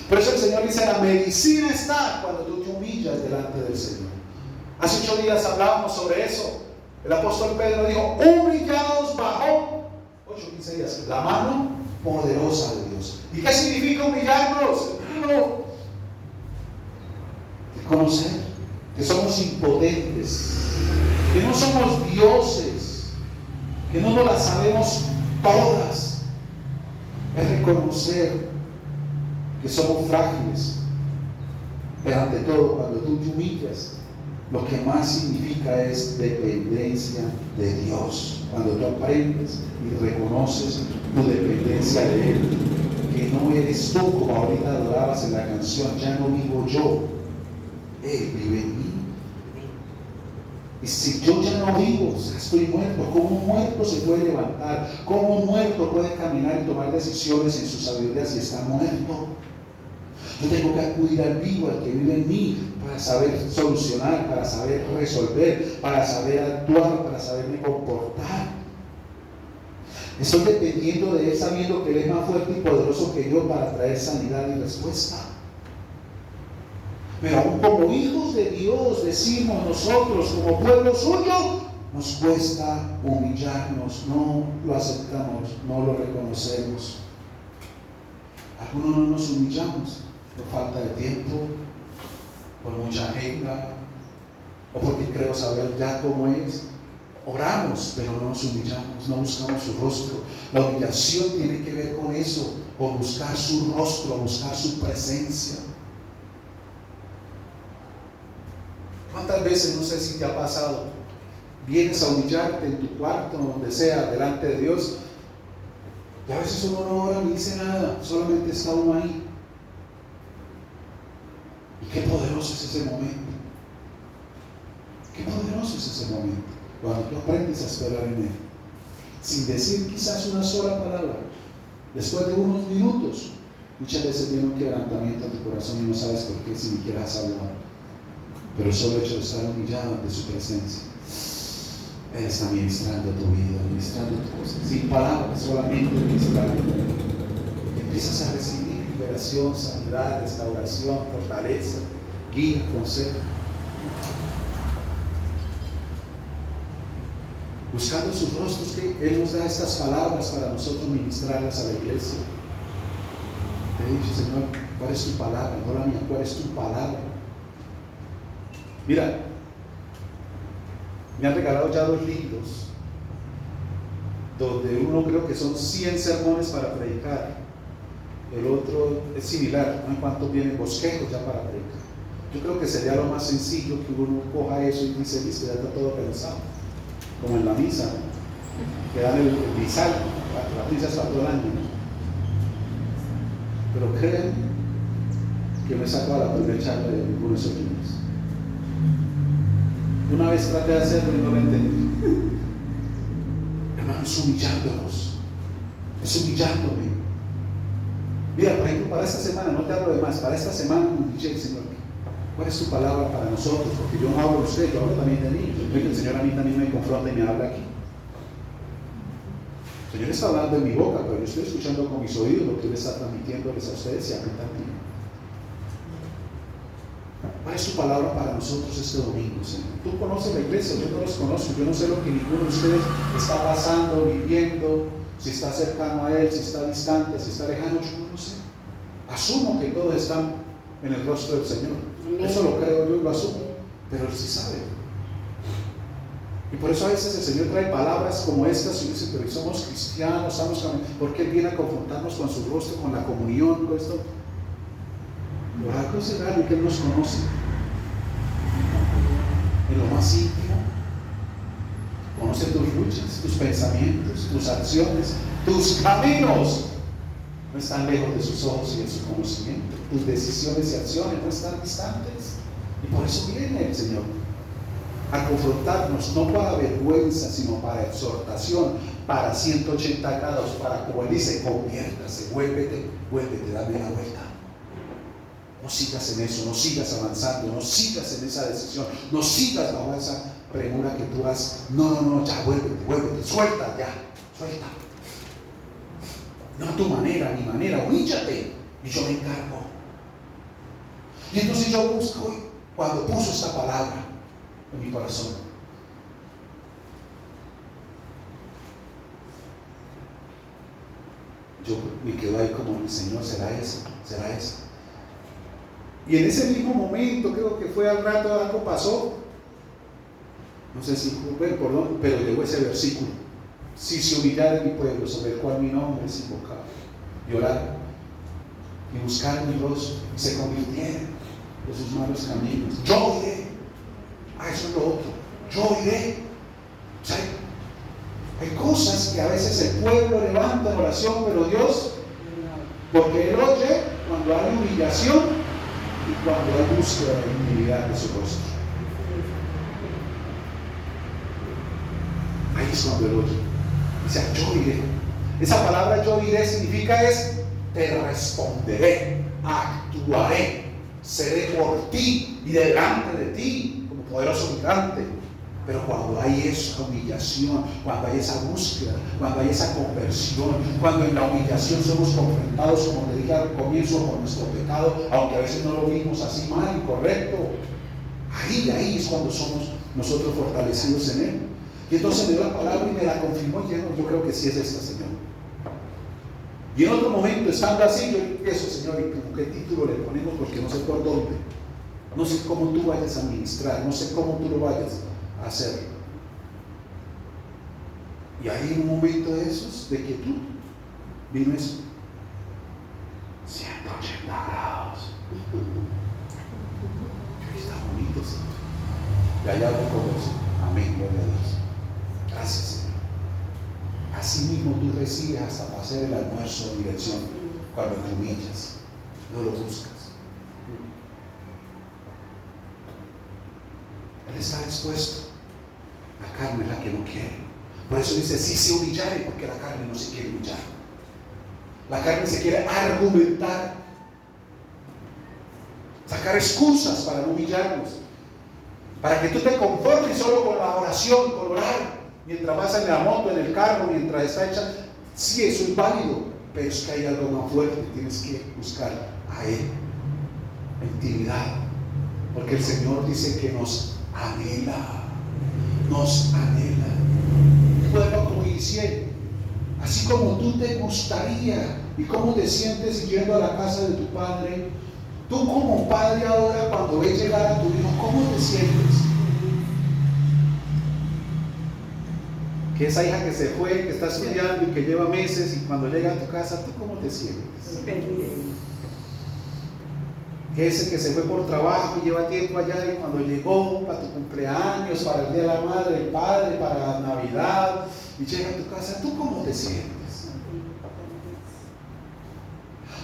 Por eso el Señor dice: la medicina está cuando tú te humillas delante del Señor. Hace 8 días hablábamos sobre eso. El apóstol Pedro dijo: humillados bajo 8-15 días la mano poderosa de Dios. ¿Y qué significa humillarnos? Hermano, reconocer que somos impotentes, que no somos dioses, que no nos las sabemos todas. Es reconocer que somos frágiles, pero ante todo, cuando tú te humillas, lo que más significa es dependencia de Dios. Cuando tú aprendes y reconoces tu dependencia de Él, que no eres tú, como ahorita adorabas en la canción, ya no vivo yo, Él vive en mí. Y si yo ya no vivo, estoy muerto. ¿Cómo un muerto se puede levantar? ¿Cómo un muerto puede caminar y tomar decisiones en su sabiduría si está muerto? Yo tengo que acudir al vivo, al que vive en mí, para saber solucionar, para saber resolver, para saber actuar, para saberme comportar. Estoy dependiendo de Él, sabiendo que Él es más fuerte y poderoso que yo para traer sanidad y respuesta. Pero aún como hijos de Dios, decimos nosotros, como pueblo suyo, nos cuesta humillarnos, no lo aceptamos, no lo reconocemos. Algunos no nos humillamos por falta de tiempo, por mucha agenda, o porque creo saber ya cómo es. Oramos, pero no nos humillamos, no buscamos su rostro. La humillación tiene que ver con eso, con buscar su rostro, buscar su presencia. ¿Cuántas veces, no sé si te ha pasado, vienes a humillarte en tu cuarto, donde sea, delante de Dios, y a veces uno no ora ni dice nada, solamente está uno ahí? Y qué poderoso es ese momento. Qué poderoso es ese momento, cuando tú aprendes a esperar en Él, sin decir quizás una sola palabra. Después de unos minutos, muchas veces viene un quebrantamiento en tu corazón y no sabes por qué, si ni siquiera has hablado. Pero el solo hecho de estar humillado ante su presencia, Él está ministrando tu vida, ministrando tu cosa, sin palabras, solamente ministrando. Empiezas a recibir liberación, sanidad, restauración, fortaleza, guía, consejo. Buscando sus rostros, que Él nos da estas palabras para nosotros ministrarlas a la iglesia. Te he dicho: Señor, ¿cuál es tu palabra? No la mía, ¿cuál es tu palabra? Mira, me han regalado ya 2 libros, donde uno creo que son 100 sermones para predicar, el otro es similar, no en cuanto vienen bosquejos ya para predicar. Yo creo que sería lo más sencillo que uno coja eso y dice: listo, ya está todo pensado, como en la misa, ¿no? Que dan el misal, la misa es para todo el año, ¿no? Pero creen que me he sacado la primera charla de ninguno de esos libros. Una vez traté de hacerlo y no lo entendí. Hermano, es humillándonos, es humillándome. Mira, por ejemplo, para esta semana, no te hablo de más, para esta semana me humillé, Señor. ¿Cuál es tu palabra para nosotros? Porque yo no hablo de usted, yo hablo también de mí. Yo creo que el Señor a mí también me confronta y me habla aquí. El Señor está hablando en mi boca, pero yo estoy escuchando con mis oídos lo que Él está transmitiéndoles a ustedes y a mí también. ¿Cuál es tu palabra para nosotros este domingo, Señor? Tú conoces la iglesia, yo no los conozco, yo no sé lo que ninguno de ustedes está pasando, viviendo, si está cercano a Él, si está distante, si está lejano, yo no sé. Asumo que todos están en el rostro del Señor. Eso lo creo yo y lo asumo, pero Él sí sabe. Y por eso a veces el Señor trae palabras como estas y dice, pero somos cristianos, estamos caminando, porque Él viene a confrontarnos con su rostro, con la comunión, con esto. Por algo será que Él nos conoce en lo más íntimo, conoce tus luchas, tus pensamientos, tus acciones, tus caminos. No están lejos de sus ojos y de su conocimiento. Tus decisiones y acciones no están distantes. Y por eso viene el Señor a confrontarnos, no para vergüenza, sino para exhortación, para 180 grados, para, como Él dice, conviértase, vuélvete, dame la vuelta. No sigas en eso, no sigas avanzando, no sigas en esa decisión, no sigas bajo esa premura que tú has. No, ya, vuélvete, suelta, suelta. No a tu manera, a mi manera, humíllate y yo me encargo. Y entonces yo busco, cuando puso esta palabra en mi corazón, yo me quedo ahí como el Señor, será eso. Y en ese mismo momento, creo que fue al rato, algo pasó, no sé si, perdón, pero llegó ese versículo: si se humillara mi pueblo, sobre el cual mi nombre es invocado, y orar y buscar mi rostro, y se convirtieran de sus malos caminos, yo iré. Eso es lo otro, yo iré. O sea, hay cosas que a veces el pueblo levanta en oración, pero Dios, porque Él oye cuando hay humillación y cuando hay búsqueda de la intimidad de su rostro. Ahí es cuando Él oye. O sea, yo iré. Esa palabra yo iré significa te responderé, actuaré, seré por ti y delante de ti como poderoso gigante. Pero cuando hay esa humillación, cuando hay esa búsqueda, cuando hay esa conversión, cuando en la humillación somos confrontados, como te dije al comienzo, con nuestro pecado, aunque a veces no lo vimos así mal, incorrecto, ahí es cuando somos nosotros fortalecidos en Él. Y entonces me dio la palabra y me la confirmó, y yo creo que sí es esta, Señor. Y en otro momento, estando así, yo empiezo, Señor, y como qué título le ponemos, porque no sé por dónde, no sé cómo tú vayas a ministrar, no sé cómo tú lo vayas a hacer. Y ahí en un momento de esos, de quietud, vino eso: 180 grados. Está bonito, Señor. Y allá lo conozco. Amén, gloria a Dios. Gracias, Señor. Así mismo tú recibes hasta para hacer el almuerzo en dirección cuando te humillas, no lo buscas. Él está dispuesto. La carne es la que no quiere. Por eso dice, si se humillare, porque la carne no se quiere humillar. La carne se quiere argumentar, sacar excusas para no humillarnos, para que tú te conformes solo con la oración, con orar, mientras vas en la moto, en el carro, mientras está hecha. Sí, eso es válido, pero es que hay algo más fuerte. Tienes que buscar a Él, intimidad, porque el Señor dice que nos anhela. Bueno, como dice, así como tú te gustaría y cómo te sientes yendo a la casa de tu padre, tú como padre ahora, cuando ves llegar a tu hijo, ¿cómo te sientes? Que esa hija que se fue, que está estudiando y que lleva meses, y cuando llega a tu casa, ¿tú cómo te sientes? Que ese que se fue por trabajo y lleva tiempo allá, y cuando llegó para tu cumpleaños, para el día de la madre, el padre, para Navidad, y llega a tu casa, ¿tú cómo te sientes?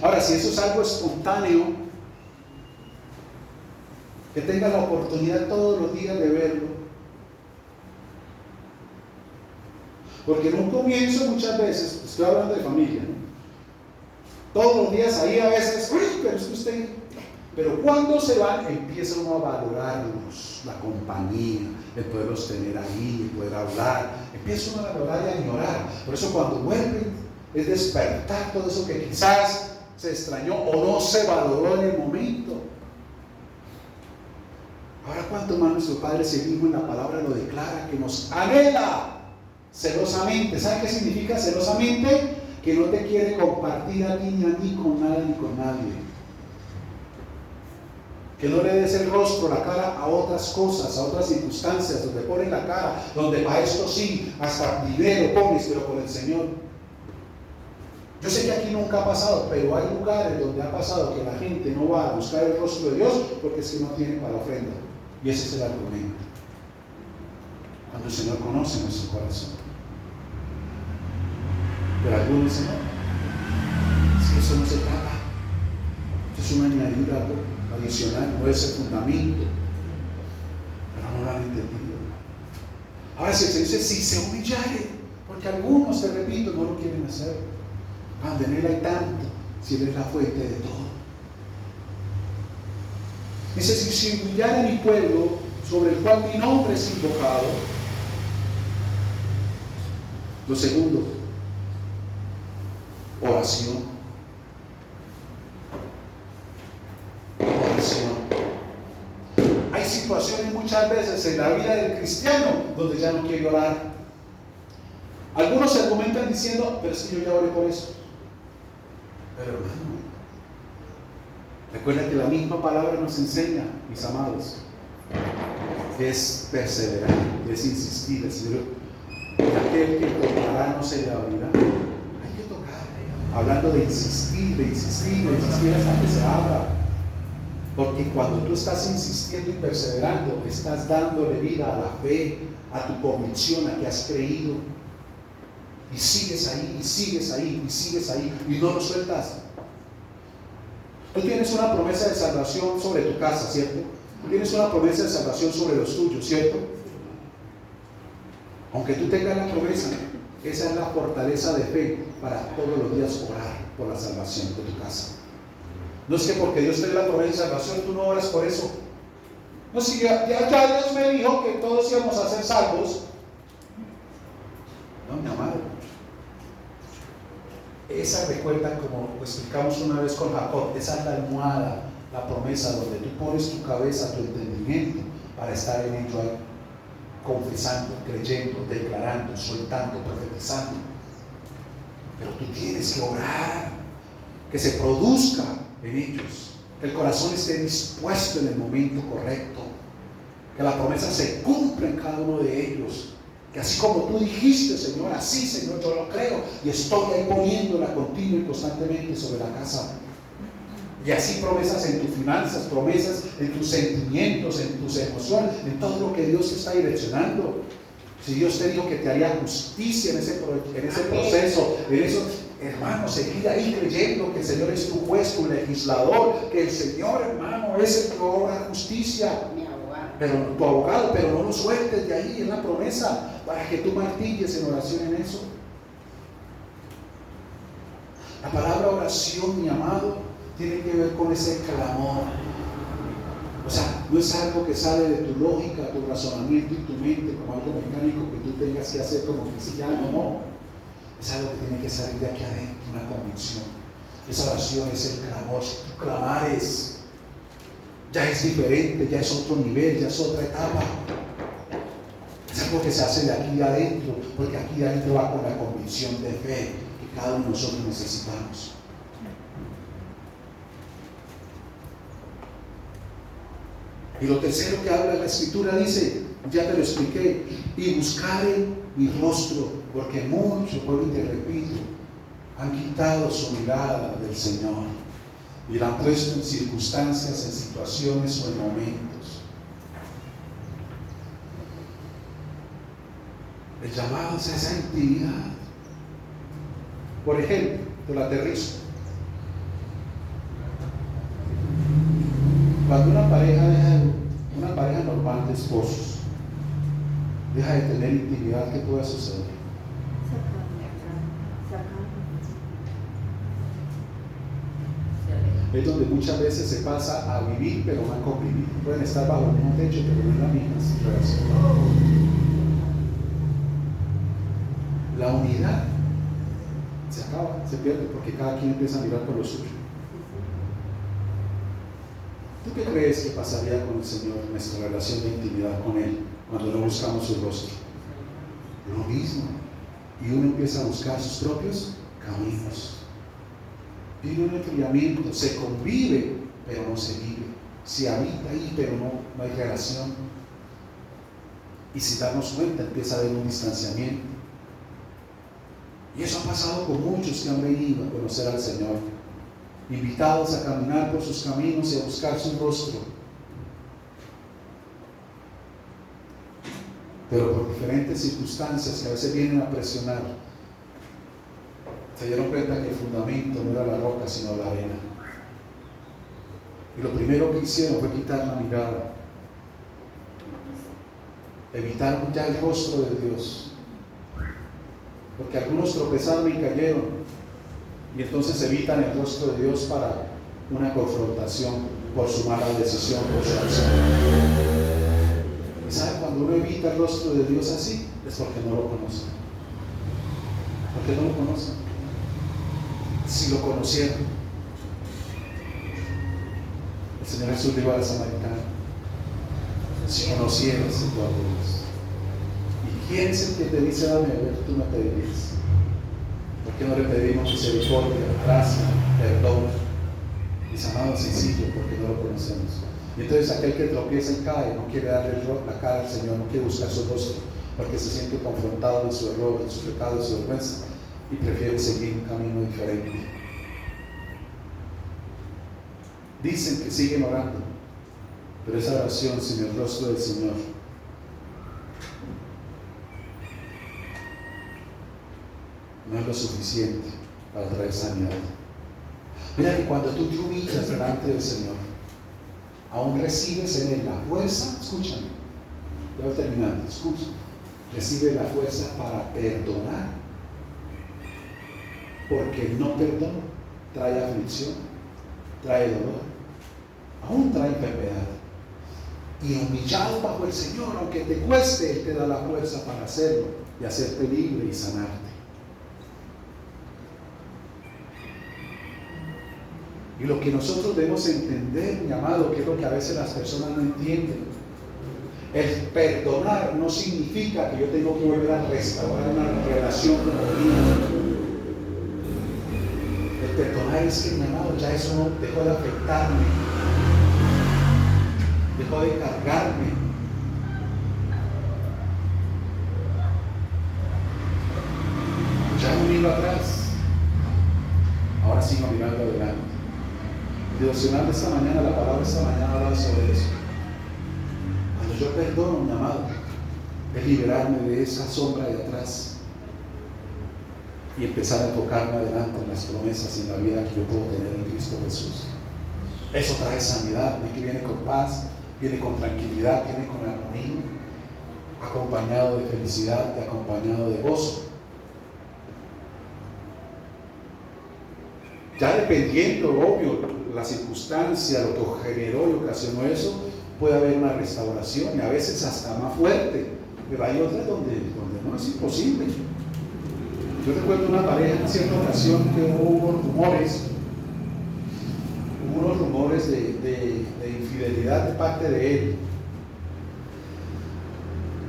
Ahora, si eso es algo espontáneo, que tenga la oportunidad todos los días de verlo. Porque en un comienzo muchas veces, estoy hablando de familia, ¿no? Todos los días ahí a veces, ¡ay, pero es que usted! Pero cuando se van, empieza uno a valorarlos, la compañía, el poderlos tener ahí, el poder hablar, empieza uno a valorar y a ignorar. Por eso cuando vuelven, es despertar todo eso que quizás se extrañó o no se valoró en el momento. Ahora, cuánto más nuestro Padre mismo en la palabra lo declara, que nos anhela celosamente. ¿Sabe qué significa celosamente? Que no te quiere compartir a ti ni a mí con nada ni con nadie. Que no le des el rostro, la cara a otras cosas, a otras circunstancias, donde ponen la cara, donde para esto sí, hasta dinero pones, pero por el Señor. Yo sé que aquí nunca ha pasado, pero hay lugares donde ha pasado que la gente no va a buscar el rostro de Dios porque es que no tiene para ofrenda. Y ese es el argumento. Cuando el Señor conoce nuestro corazón. Pero algunos dicen, no, es que eso no se trata. Esto es una añadidura adicional, no es el fundamento. Pero no lo han entendido. Ahora si se dice, si se humillare, porque algunos, te repito, no lo quieren hacer. Cuando en Él hay tanto, si Él es la fuente de todo. Dice, si se humillare mi pueblo, sobre el cual mi nombre es invocado. Lo segundo, oración. Oración. Hay situaciones muchas veces en la vida del cristiano donde ya no quiere orar. Algunos se argumentan diciendo, pero es que yo ya oré por eso. Pero hermano, recuerda que la misma palabra nos enseña, mis amados, que es perseverar, que es insistir. El Señor, aquel que tocará no se le abrirá. Hay que tocar, hablando de insistir hasta que se abra. Porque cuando tú estás insistiendo y perseverando, estás dándole vida a la fe, a tu convicción, a que has creído. Y sigues ahí, y sigues ahí, y sigues ahí, y no lo sueltas. Tú tienes una promesa de salvación sobre tu casa, ¿cierto? Tú tienes una promesa de salvación sobre los tuyos, ¿cierto? Aunque tú tengas la promesa, esa es la fortaleza de fe para todos los días orar por la salvación de tu casa. No es que porque Dios te dé la promesa de salvación, tú no oras por eso. No, si ya Dios me dijo que todos íbamos a ser salvos. No, mi amado. Esa, recuerda, como explicamos una vez con Jacob, esa es la almohada, la promesa donde tú pones tu cabeza, tu entendimiento para estar en ello ahí, confesando, creyendo, declarando, soltando, profetizando. Pero tú tienes que orar, que se produzca en ellos, que el corazón esté dispuesto en el momento correcto, que la promesa se cumpla en cada uno de ellos. Que así como tú dijiste, Señor, así, Señor, yo lo creo y estoy ahí poniéndola continua y constantemente sobre la casa. Y así promesas en tus finanzas, promesas en tus sentimientos, en tus emociones, en todo lo que Dios te está direccionando. Si Dios te dijo que te haría justicia en ese proceso, en eso, hermano, seguir ahí creyendo que el Señor es tu juez, tu legislador, que el Señor, hermano, es el que obra justicia. Pero tu abogado, pero no lo sueltes de ahí, es la promesa para que tú martilles en oración en eso. La palabra oración, mi amado, tiene que ver con ese clamor. O sea, no es algo que sale de tu lógica, tu razonamiento y tu mente como algo mecánico que tú tengas que hacer como cristiano, no. Es algo que tiene que salir de aquí adentro, una convicción. Esa oración es el clamor. Si tú clamares, ya es diferente, ya es otro nivel, ya es otra etapa. Es algo que se hace de aquí adentro, porque aquí adentro va con la convicción de fe que cada uno de nosotros necesitamos. Y lo tercero que habla la Escritura dice, ya te lo expliqué, y buscaré mi rostro, porque muchos, vuelvo y te repito, han quitado su mirada del Señor y la han puesto en circunstancias, en situaciones o en momentos. El llamado es a esa intimidad. Por ejemplo, te lo aterrizo. Cuando una pareja deja esposos. Deja de tener intimidad. ¿Qué pueda suceder? Es donde muchas veces se pasa a vivir, pero no a convivir. Pueden estar bajo el mismo techo, pero no en la misma relación. La unidad se acaba, se pierde, porque cada quien empieza a mirar por lo suyo. ¿Tú qué crees que pasaría con el Señor en nuestra relación de intimidad con Él cuando no buscamos su rostro? Lo mismo. Y uno empieza a buscar sus propios caminos. Vive un enfriamiento, se convive, pero no se vive. Se habita ahí, pero no hay relación. Y sin darnos cuenta, empieza a haber un distanciamiento. Y eso ha pasado con muchos que han venido a conocer al Señor, invitados a caminar por sus caminos y a buscar su rostro. Pero por diferentes circunstancias que a veces vienen a presionar, se dieron cuenta que el fundamento no era la roca, sino la arena. Y lo primero que hicieron fue quitar la mirada. Evitaron ya el rostro de Dios. Porque algunos tropezaron y cayeron. Y entonces evitan el rostro de Dios para una confrontación por su mala decisión, por su acción. ¿Y sabe? Cuando uno evita el rostro de Dios así, es porque no lo conoce. Porque no lo conoce. Si lo conocieran, el Señor Jesús dijo a la samaritana: si conocieras el don de Dios, ¿y quién es el que te dice dame a ver? Tú me pedirías. ¿Por qué no le pedimos misericordia, gracia, perdón? Es amado sencillo, porque no lo conocemos. Y entonces aquel que tropieza y cae no quiere darle la cara al Señor, no quiere buscar su rostro, porque se siente confrontado en su error, en su pecado, en su vergüenza, y prefiere seguir un camino diferente. Dicen que siguen orando, pero esa oración sin el rostro del Señor no es lo suficiente para traer sanidad. Mira que cuando tú te humillas delante del Señor, aún recibes en Él la fuerza. Escúchame, ya voy terminando, escucha. Recibe la fuerza para perdonar, porque el no perdón trae aflicción, trae dolor, aún trae enfermedad. Y humillado bajo el Señor, aunque te cueste, Él te da la fuerza para hacerlo y hacerte libre y sanarte. Y lo que nosotros debemos entender, mi amado, que es lo que a veces las personas no entienden, el perdonar no significa que yo tengo que volver a restaurar una relación con Dios. El perdonar es que, mi amado, ya eso no dejó de afectarme, dejó de cargarme. Ya no miro atrás, ahora sigo mirando adelante. El devocional de esta mañana, la palabra de esta mañana habla sobre eso. Cuando yo perdono, mi amado, es liberarme de esa sombra de atrás y empezar a enfocarme adelante en las promesas y en la vida que yo puedo tener en Cristo Jesús. Eso trae sanidad, que viene con paz, viene con tranquilidad, viene con armonía, acompañado de felicidad y acompañado de gozo. Ya dependiendo, obvio, la circunstancia, lo que generó y ocasionó eso, puede haber una restauración y a veces hasta más fuerte, pero hay otras donde no es imposible. Yo recuerdo una pareja en cierta ocasión que hubo unos rumores de infidelidad de parte de él,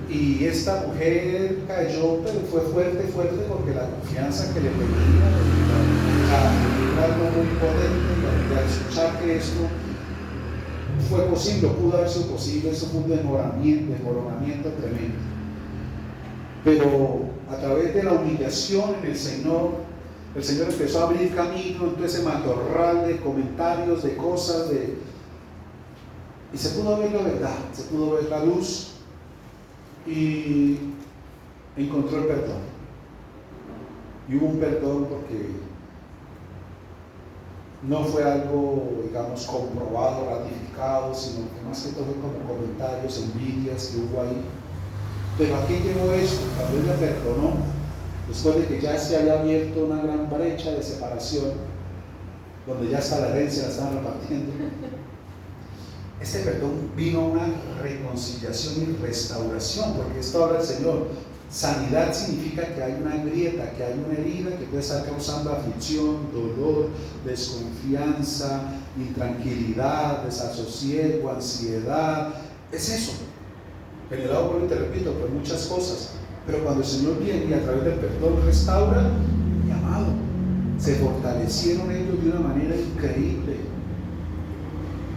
y esta mujer cayó, pero fue fuerte porque la confianza que le tenía era algo muy potente. Y al escuchar que esto fue posible, pudo haber sido posible, eso fue un desmoronamiento tremendo. Pero a través de la humillación en el Señor empezó a abrir camino en todo ese matorral de comentarios, de cosas, y se pudo ver la verdad, se pudo ver la luz, y encontró el perdón. Y hubo un perdón porque no fue algo, digamos, comprobado, ratificado, sino que más que todo fue como comentarios, envidias que hubo ahí. Pero ¿a qué llegó esto? Cuando él le perdonó, después de que ya se había abierto una gran brecha de separación, donde ya hasta la herencia la estaban repartiendo, este perdón vino a una reconciliación y restauración, porque esto habla el Señor. Sanidad significa que hay una grieta, que hay una herida que puede estar causando aflicción, dolor, desconfianza, intranquilidad, desasosiego, ansiedad. Es eso. Generado, por, te repito, por muchas cosas. Pero cuando el Señor viene y a través del perdón restaura, mi amado, se fortalecieron ellos de una manera increíble.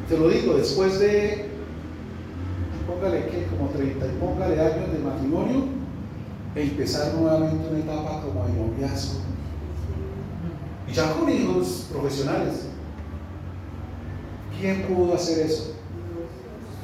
Te lo digo, después de, póngale que como 30 y póngale años de matrimonio, empezar nuevamente una etapa como de noviazgo. Y ya con hijos profesionales. ¿Quién pudo hacer eso?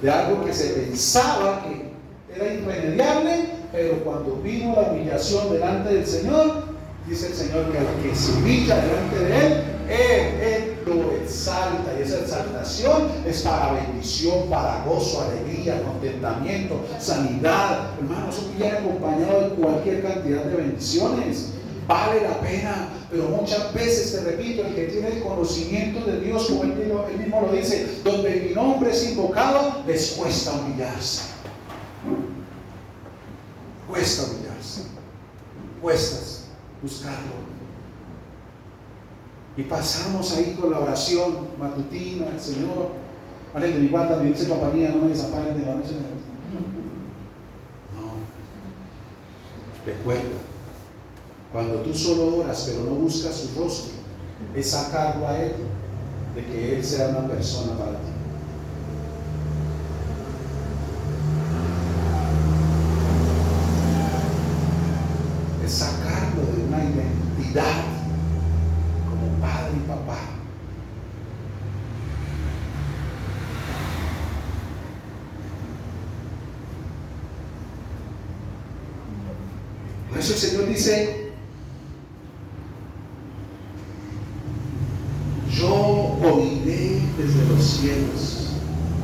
De algo que se pensaba que era irremediable, pero cuando vino la humillación delante del Señor, dice el Señor que al que se humilla delante de Él lo exalta, y esa exaltación es para bendición, para gozo, alegría, contentamiento, sanidad. Hermano, eso viene acompañado de cualquier cantidad de bendiciones. Vale la pena, pero muchas veces, te repito, el que tiene el conocimiento de Dios, como él mismo lo dice, donde mi nombre es invocado, les cuesta humillarse. Cuesta humillarse, cuesta buscarlo. Y pasamos ahí con la oración matutina, el Señor, vale, de mi guarda, mi dulce compañía, no me desamparen de la noche. No. Recuerda, cuando tú solo oras, pero no buscas su rostro, es sacarlo a Él, de que Él sea una persona para ti. Es sacarlo de una identidad como padre y papá. Por eso el Señor dice: yo oiré desde los cielos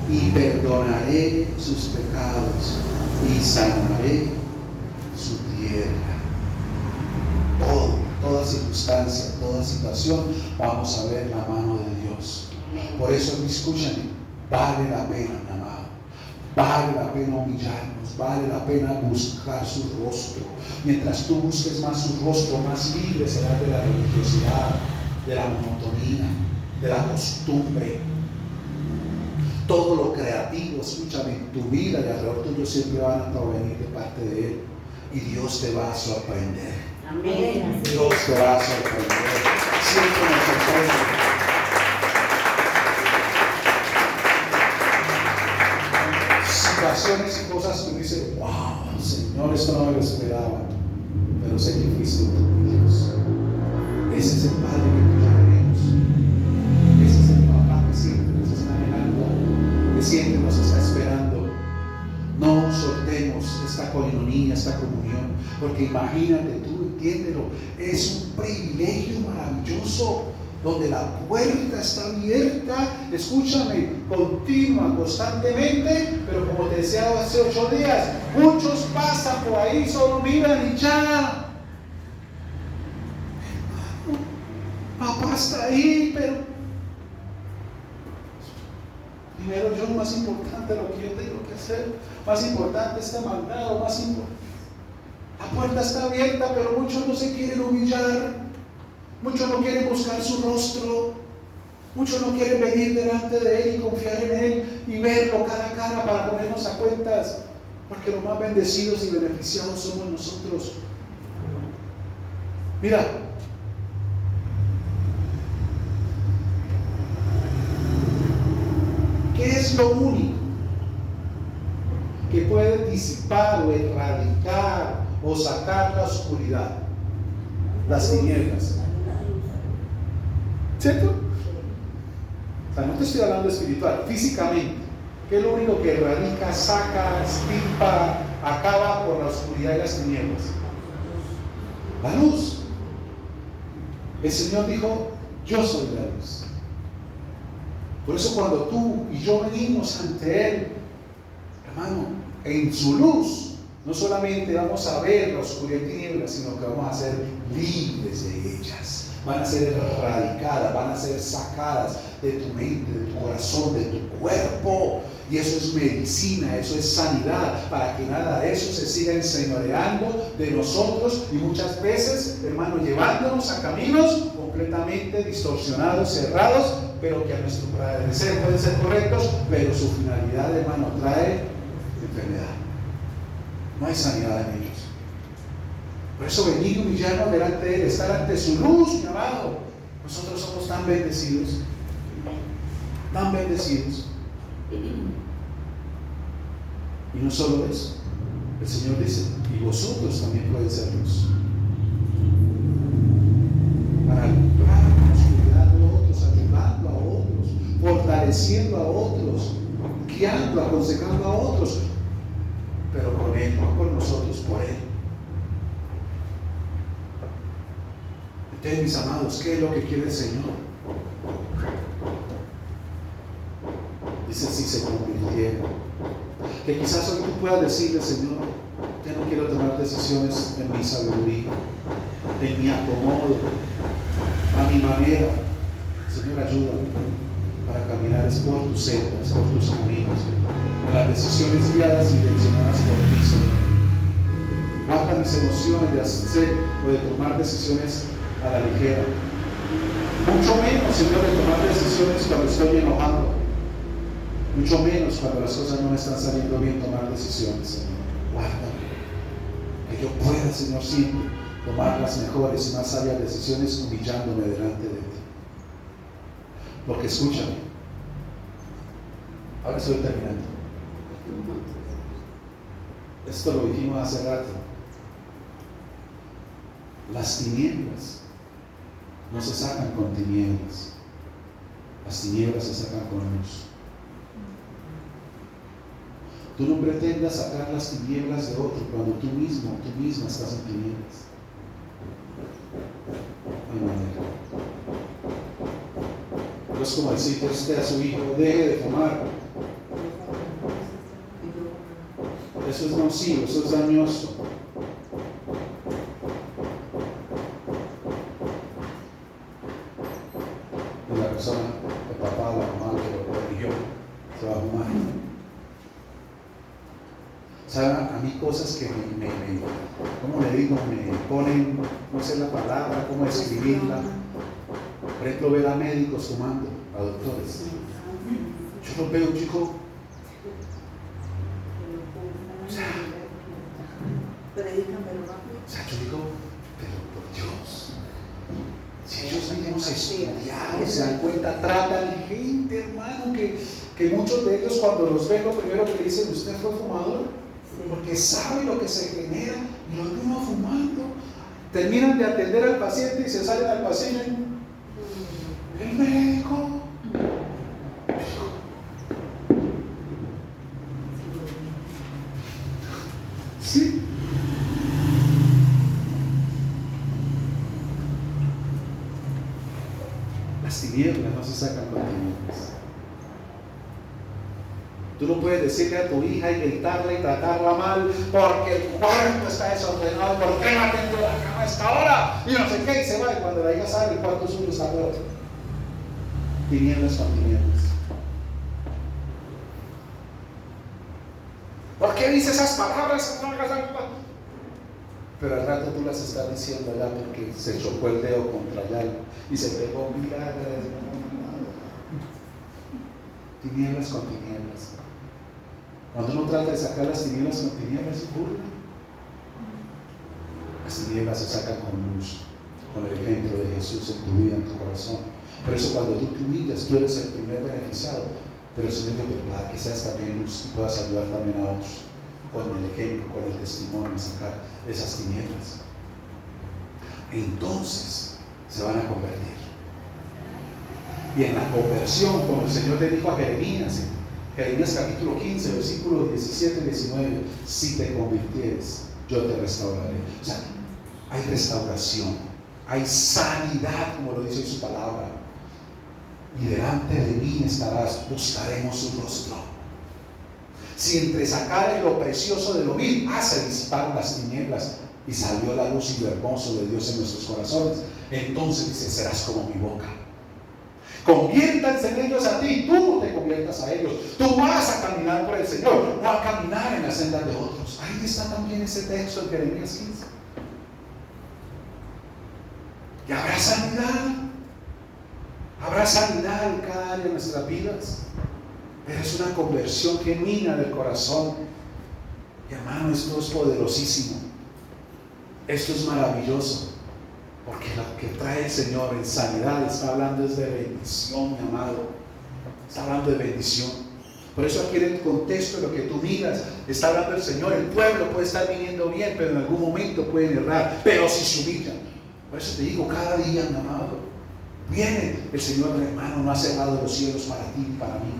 y perdonaré sus pecados y sanaré su tierra. Toda circunstancia, toda situación, vamos a ver la mano de Dios. Por eso, escúchame, vale la pena, mi amado, vale la pena humillarnos, vale la pena buscar su rostro. Mientras tú busques más su rostro, más libre serás de la religiosidad, de la monotonía, de la costumbre. Todo lo creativo, escúchame, en tu vida y alrededor tuyo siempre van a provenir de parte de Él, y Dios te va a sorprender. Amén. Dios te va a sorprender. Siempre nos sorprende. Situaciones y cosas que dicen: wow, Señor, esto no me lo esperaba, pero sé que fuiste tú, Dios. Ese es el Padre que tú queremos. Ese es el Papá que siempre nos está mirando, que siempre nos está esperando. No soltemos esta coinonía, esta comunión, porque imagínate tú, entiéndelo, es un privilegio maravilloso, donde la puerta está abierta, escúchame, continua, constantemente, pero como te decía hace 8 días, muchos pasan por ahí, solo miran y ya. Papá está ahí, pero primero yo, más importante lo que yo tengo que hacer, más importante este mandado, más importante. La puerta está abierta, pero muchos no se quieren humillar, muchos no quieren buscar su rostro, muchos no quieren venir delante de Él y confiar en Él y verlo cara a cara para ponernos a cuentas, porque los más bendecidos y beneficiados somos nosotros. Mira, ¿qué es lo único que puede disipar o erradicar o sacar la oscuridad? Las tinieblas. ¿Cierto? O sea, no te estoy hablando espiritual, físicamente. ¿Qué es lo único que erradica, saca, extirpa, acaba con la oscuridad y las tinieblas? La luz. El Señor dijo: yo soy la luz. Por eso cuando tú y yo venimos ante Él, hermano, en su luz, no solamente vamos a ver la oscuridad y tinieblas, sino que vamos a ser libres de ellas. Van a ser erradicadas, van a ser sacadas de tu mente, de tu corazón, de tu cuerpo. Y eso es medicina, eso es sanidad, para que nada de eso se siga enseñoreando de nosotros y muchas veces, hermano, llevándonos a caminos completamente distorsionados, cerrados, pero que a nuestro parecer pueden ser correctos, pero su finalidad, hermano, trae enfermedad. No hay sanidad en ellos. Por eso venir y humillarnos delante de Él, estar ante su luz, mi amado. Nosotros somos tan bendecidos, tan bendecidos. Y no solo eso, el Señor dice, y vosotros también pueden ser luz. Para alumbrar la oscuridad de otros, ayudando a otros, fortaleciendo a otros, guiando, aconsejando a otros, pero con Él, no por nosotros, por Él. Entonces, mis amados, ¿qué es lo que quiere el Señor? Dice, si se convirtiera. Que quizás hoy tú puedas decirle, Señor, yo no quiero tomar decisiones en mi sabiduría, en mi acomodo, a mi manera. Señor, ayúdame para caminar por tus sendas, por tus caminos, en las decisiones guiadas y direccionadas por ti, Señor. Baja mis emociones de hacer o de tomar decisiones a la ligera. Mucho menos, Señor, de tomar decisiones cuando estoy enojado. Mucho menos cuando las cosas no me están saliendo bien, tomar decisiones, Señor. Guárdame. Que yo pueda, Señor, siempre tomar las mejores y más sabias decisiones humillándome delante de ti. Porque escúchame. Ahora estoy terminando. Esto lo dijimos hace rato. Las tinieblas no se sacan con tinieblas. Las tinieblas se sacan con luz. Tú no pretendas sacar las tinieblas de otro cuando tú mismo, tú misma estás en tinieblas. No hay manera. No es como decirle usted a su hijo, deje de fumar. Eso es nocivo, eso es dañoso. Y la persona, el papá o la mamá que lo corrigió, se va a fumar. ¿Saben? A mí cosas que ¿cómo le digo? Me ponen, no sé la palabra, cómo escribirla. Por ejemplo, ver a médicos fumando, a doctores. Yo los veo, chicos. O sea, yo digo, pero por Dios, si ellos mismos estudiaron, se dan cuenta, tratan gente, hermano, que muchos de ellos cuando los ven, lo primero que dicen, ¿usted fue fumador? Porque sabe lo que se genera y lo mismo fumando. Terminan de atender al paciente y se salen al pasillo. El médico. Sí. Las tinieblas no se sacan con tinieblas. Tú no puedes decirle a tu hija y gritarla y tratarla mal porque el cuarto está desordenado, ¿por qué no atendió la cama a esta hora? Y no sé qué, y se va, y cuando la hija sale, el cuarto suyo está roto. Tinieblas con tinieblas. ¿Por qué dice esas palabras? Pero al rato tú las estás diciendo allá porque se chocó el dedo contra allá y se pegó, mira, tinieblas con tinieblas. Cuando uno trata de sacar las tinieblas con tinieblas, se burla. Las tinieblas se sacan con luz, con el ejemplo de Jesús en tu vida, en tu corazón. Por eso cuando tú te humillas, tú eres el primer beneficiado. Pero el Señor te para que seas también luz y puedas ayudar también a otros con el ejemplo, con el testimonio, a sacar esas tinieblas. Entonces se van a convertir. Y en la conversión, como el Señor le dijo a Jeremías, Jeremías capítulo 15, versículos 17 y 19, si te convirtieres, yo te restauraré. O sea, hay restauración, hay sanidad, como lo dice su palabra. y delante de mí estarás, buscaremos su rostro. Si entre sacar lo precioso de lo vil, hace disipar las tinieblas y salió la luz y lo hermoso de Dios en nuestros corazones, entonces dice, serás como mi boca. Conviértanse en ellos a ti, tú no te conviertas a ellos. Tú vas a caminar por el Señor, no a caminar en las sendas de otros. Ahí está también ese texto en Jeremías 15. Y habrá sanidad en cada área de nuestras vidas, pero es una conversión genuina del corazón. Y hermano, esto es poderosísimo, esto es maravilloso, porque lo que trae el Señor en sanidad está hablando es de bendición, mi amado, está hablando de bendición. Por eso aquí en el contexto de lo que tú miras, está hablando el Señor. El pueblo puede estar viniendo bien, pero en algún momento pueden errar, pero si se humillan. Por eso te digo, cada día, mi amado, viene el Señor, mi hermano, no ha cerrado los cielos para ti y para mí.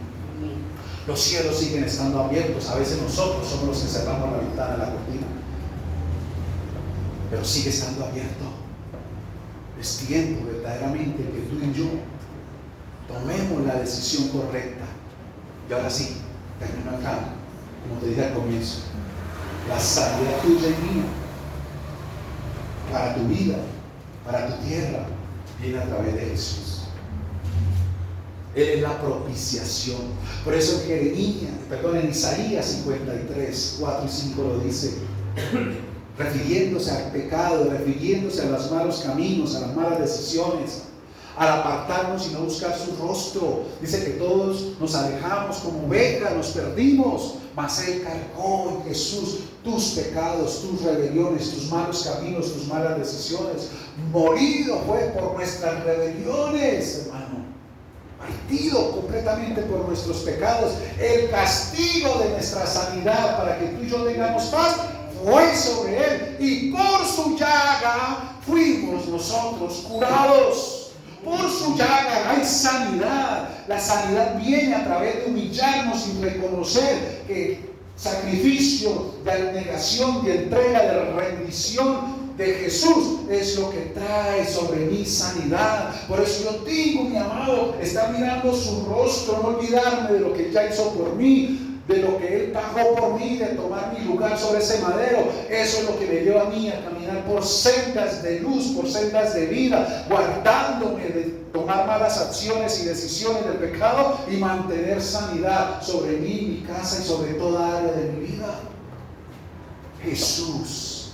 Los cielos siguen estando abiertos. A veces nosotros somos los que cerramos la ventana, la cortina, pero sigue estando abierto. Es tiempo verdaderamente que tú y yo tomemos la decisión correcta. Y ahora sí, termino acá, como te dije al comienzo, la sanidad tuya y mía, para tu vida, para tu tierra, viene a través de Jesús. Él es la propiciación. Por eso en Isaías 53, 4 y 5 lo dice, refiriéndose al pecado, refiriéndose a los malos caminos, a las malas decisiones, al apartarnos y no buscar su rostro. Dice que todos nos alejamos como ovejas, nos perdimos, mas Él cargó en Jesús tus pecados, tus rebeliones, tus malos caminos, tus malas decisiones. Morido fue por nuestras rebeliones, hermano, partido completamente por nuestros pecados. El castigo de nuestra sanidad para que tú y yo tengamos paz fue sobre Él, y por su llaga fuimos nosotros curados. Por su llaga hay sanidad. La sanidad viene a través de humillarnos y reconocer que sacrificio de abnegación, de entrega, de rendición de Jesús es lo que trae sobre mí sanidad. Por eso yo digo, mi amado, estar mirando su rostro, no olvidarme de lo que Él ya hizo por mí, de lo que Él pagó por mí, de tomar mi lugar sobre ese madero. Eso es lo que me lleva a mí a caminar por sendas de luz, por sendas de vida, guardándome de tomar malas acciones y decisiones del pecado, y mantener sanidad sobre mí, mi casa y sobre toda área de mi vida. Jesús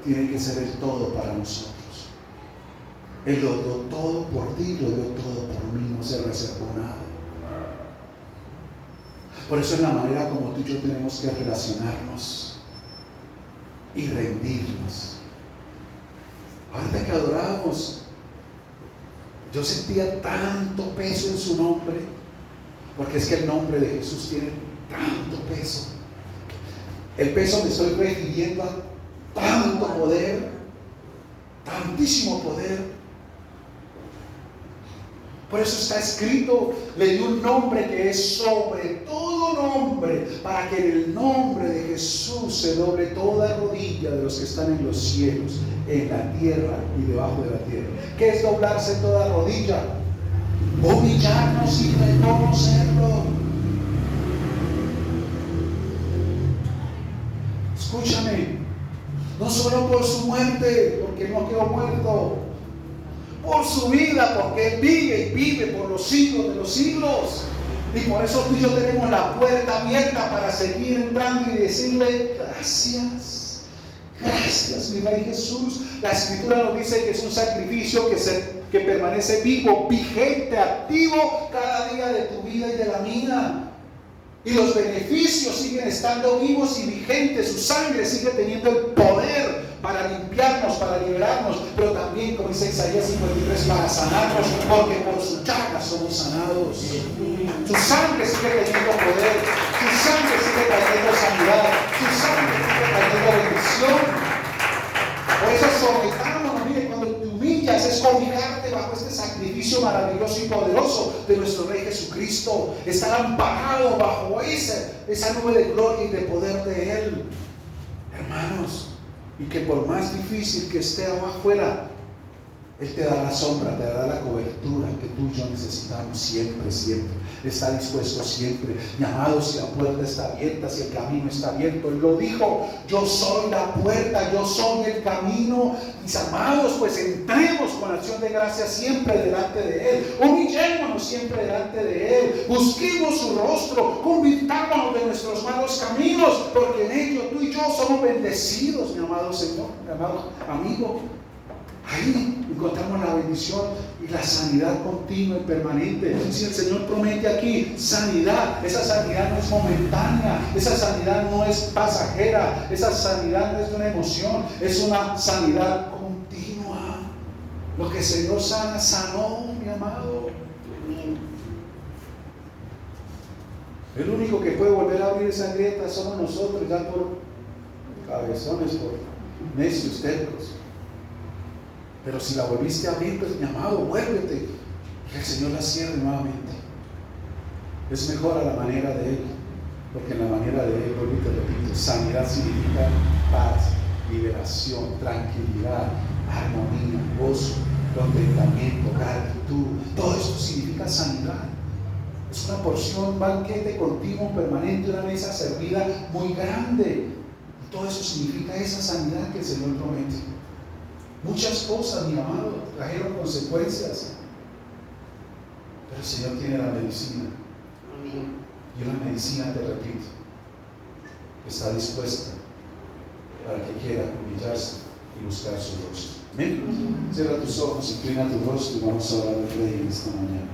tiene que ser el todo para nosotros. Él lo dio todo por ti, lo dio todo por mí, no se reservó nada. Por eso es la manera como tú y yo tenemos que relacionarnos y rendirnos. Ahorita que adorábamos, yo sentía tanto peso en su nombre, porque es que el nombre de Jesús tiene tanto peso. El peso me estoy refiriendo a tanto poder, tantísimo poder. Por eso está escrito, le dio un nombre que es sobre todo nombre, para que en el nombre de Jesús se doble toda rodilla de los que están en los cielos, en la tierra y debajo de la tierra. ¿Qué es doblarse toda rodilla? Humillarnos y reconocerlo. Escúchame, no solo por su muerte, porque no quedó muerto, por su vida, porque Él vive y vive por los siglos de los siglos. Y por eso tú y yo tenemos la puerta abierta para seguir entrando y decirle gracias, gracias, mi Rey Jesús. La Escritura nos dice que es un sacrificio que permanece vivo, vigente, activo cada día de tu vida y de la mía. Y los beneficios siguen estando vivos y vigentes. Su sangre sigue teniendo el poder para limpiarnos, para liberarnos, pero también, como dice Isaías 53, para sanarnos, porque por su llaga somos sanados. Su sangre sigue teniendo poder, su sangre sigue trayendo sanidad, su sangre sigue trayendo bendición. Por eso sometámonos, mire, cuando te humillas es cobijarte bajo este sacrificio maravilloso y poderoso de nuestro Rey Jesucristo. Estar amparado bajo esa nube de gloria y de poder de Él, hermanos. Y que por más difícil que esté afuera, Él te da la sombra, te da la cobertura que tú y yo necesitamos siempre, siempre. Está dispuesto siempre. Mi amado, si la puerta está abierta, si el camino está abierto, Él lo dijo: yo soy la puerta, yo soy el camino. Mis amados, pues entremos con acción de gracia siempre delante de Él. Humillémonos siempre delante de Él. Busquemos su rostro. Convirtámonos de nuestros malos caminos, porque en ello tú y yo somos bendecidos, mi amado Señor, mi amado amigo. Ahí encontramos la bendición y la sanidad continua y permanente. Si el Señor promete aquí sanidad, esa sanidad no es momentánea, esa sanidad no es pasajera, esa sanidad no es de una emoción, es una sanidad continua. Lo que el Señor sana, sanó, mi amado. El único que puede volver a abrir esa grieta somos nosotros, ya por cabezones, por necios, tercos. Pero si la volviste a abrir, pues mi amado, vuélvete, que el Señor la cierre nuevamente. Es mejor a la manera de Él, porque en la manera de Él, vuelvo y te repito, sanidad significa paz, liberación, tranquilidad, armonía, gozo, contentamiento, gratitud. Todo esto significa sanidad. Es una porción, un banquete continuo, permanente, una mesa servida muy grande. Y todo eso significa esa sanidad que el Señor promete. Muchas cosas, mi amado, trajeron consecuencias, pero el Señor tiene la medicina. Y una medicina, te repito, está dispuesta para que quiera humillarse y buscar su rostro. Amén. Cierra tus ojos, inclina tu rostro y vamos a orar al Rey en esta mañana.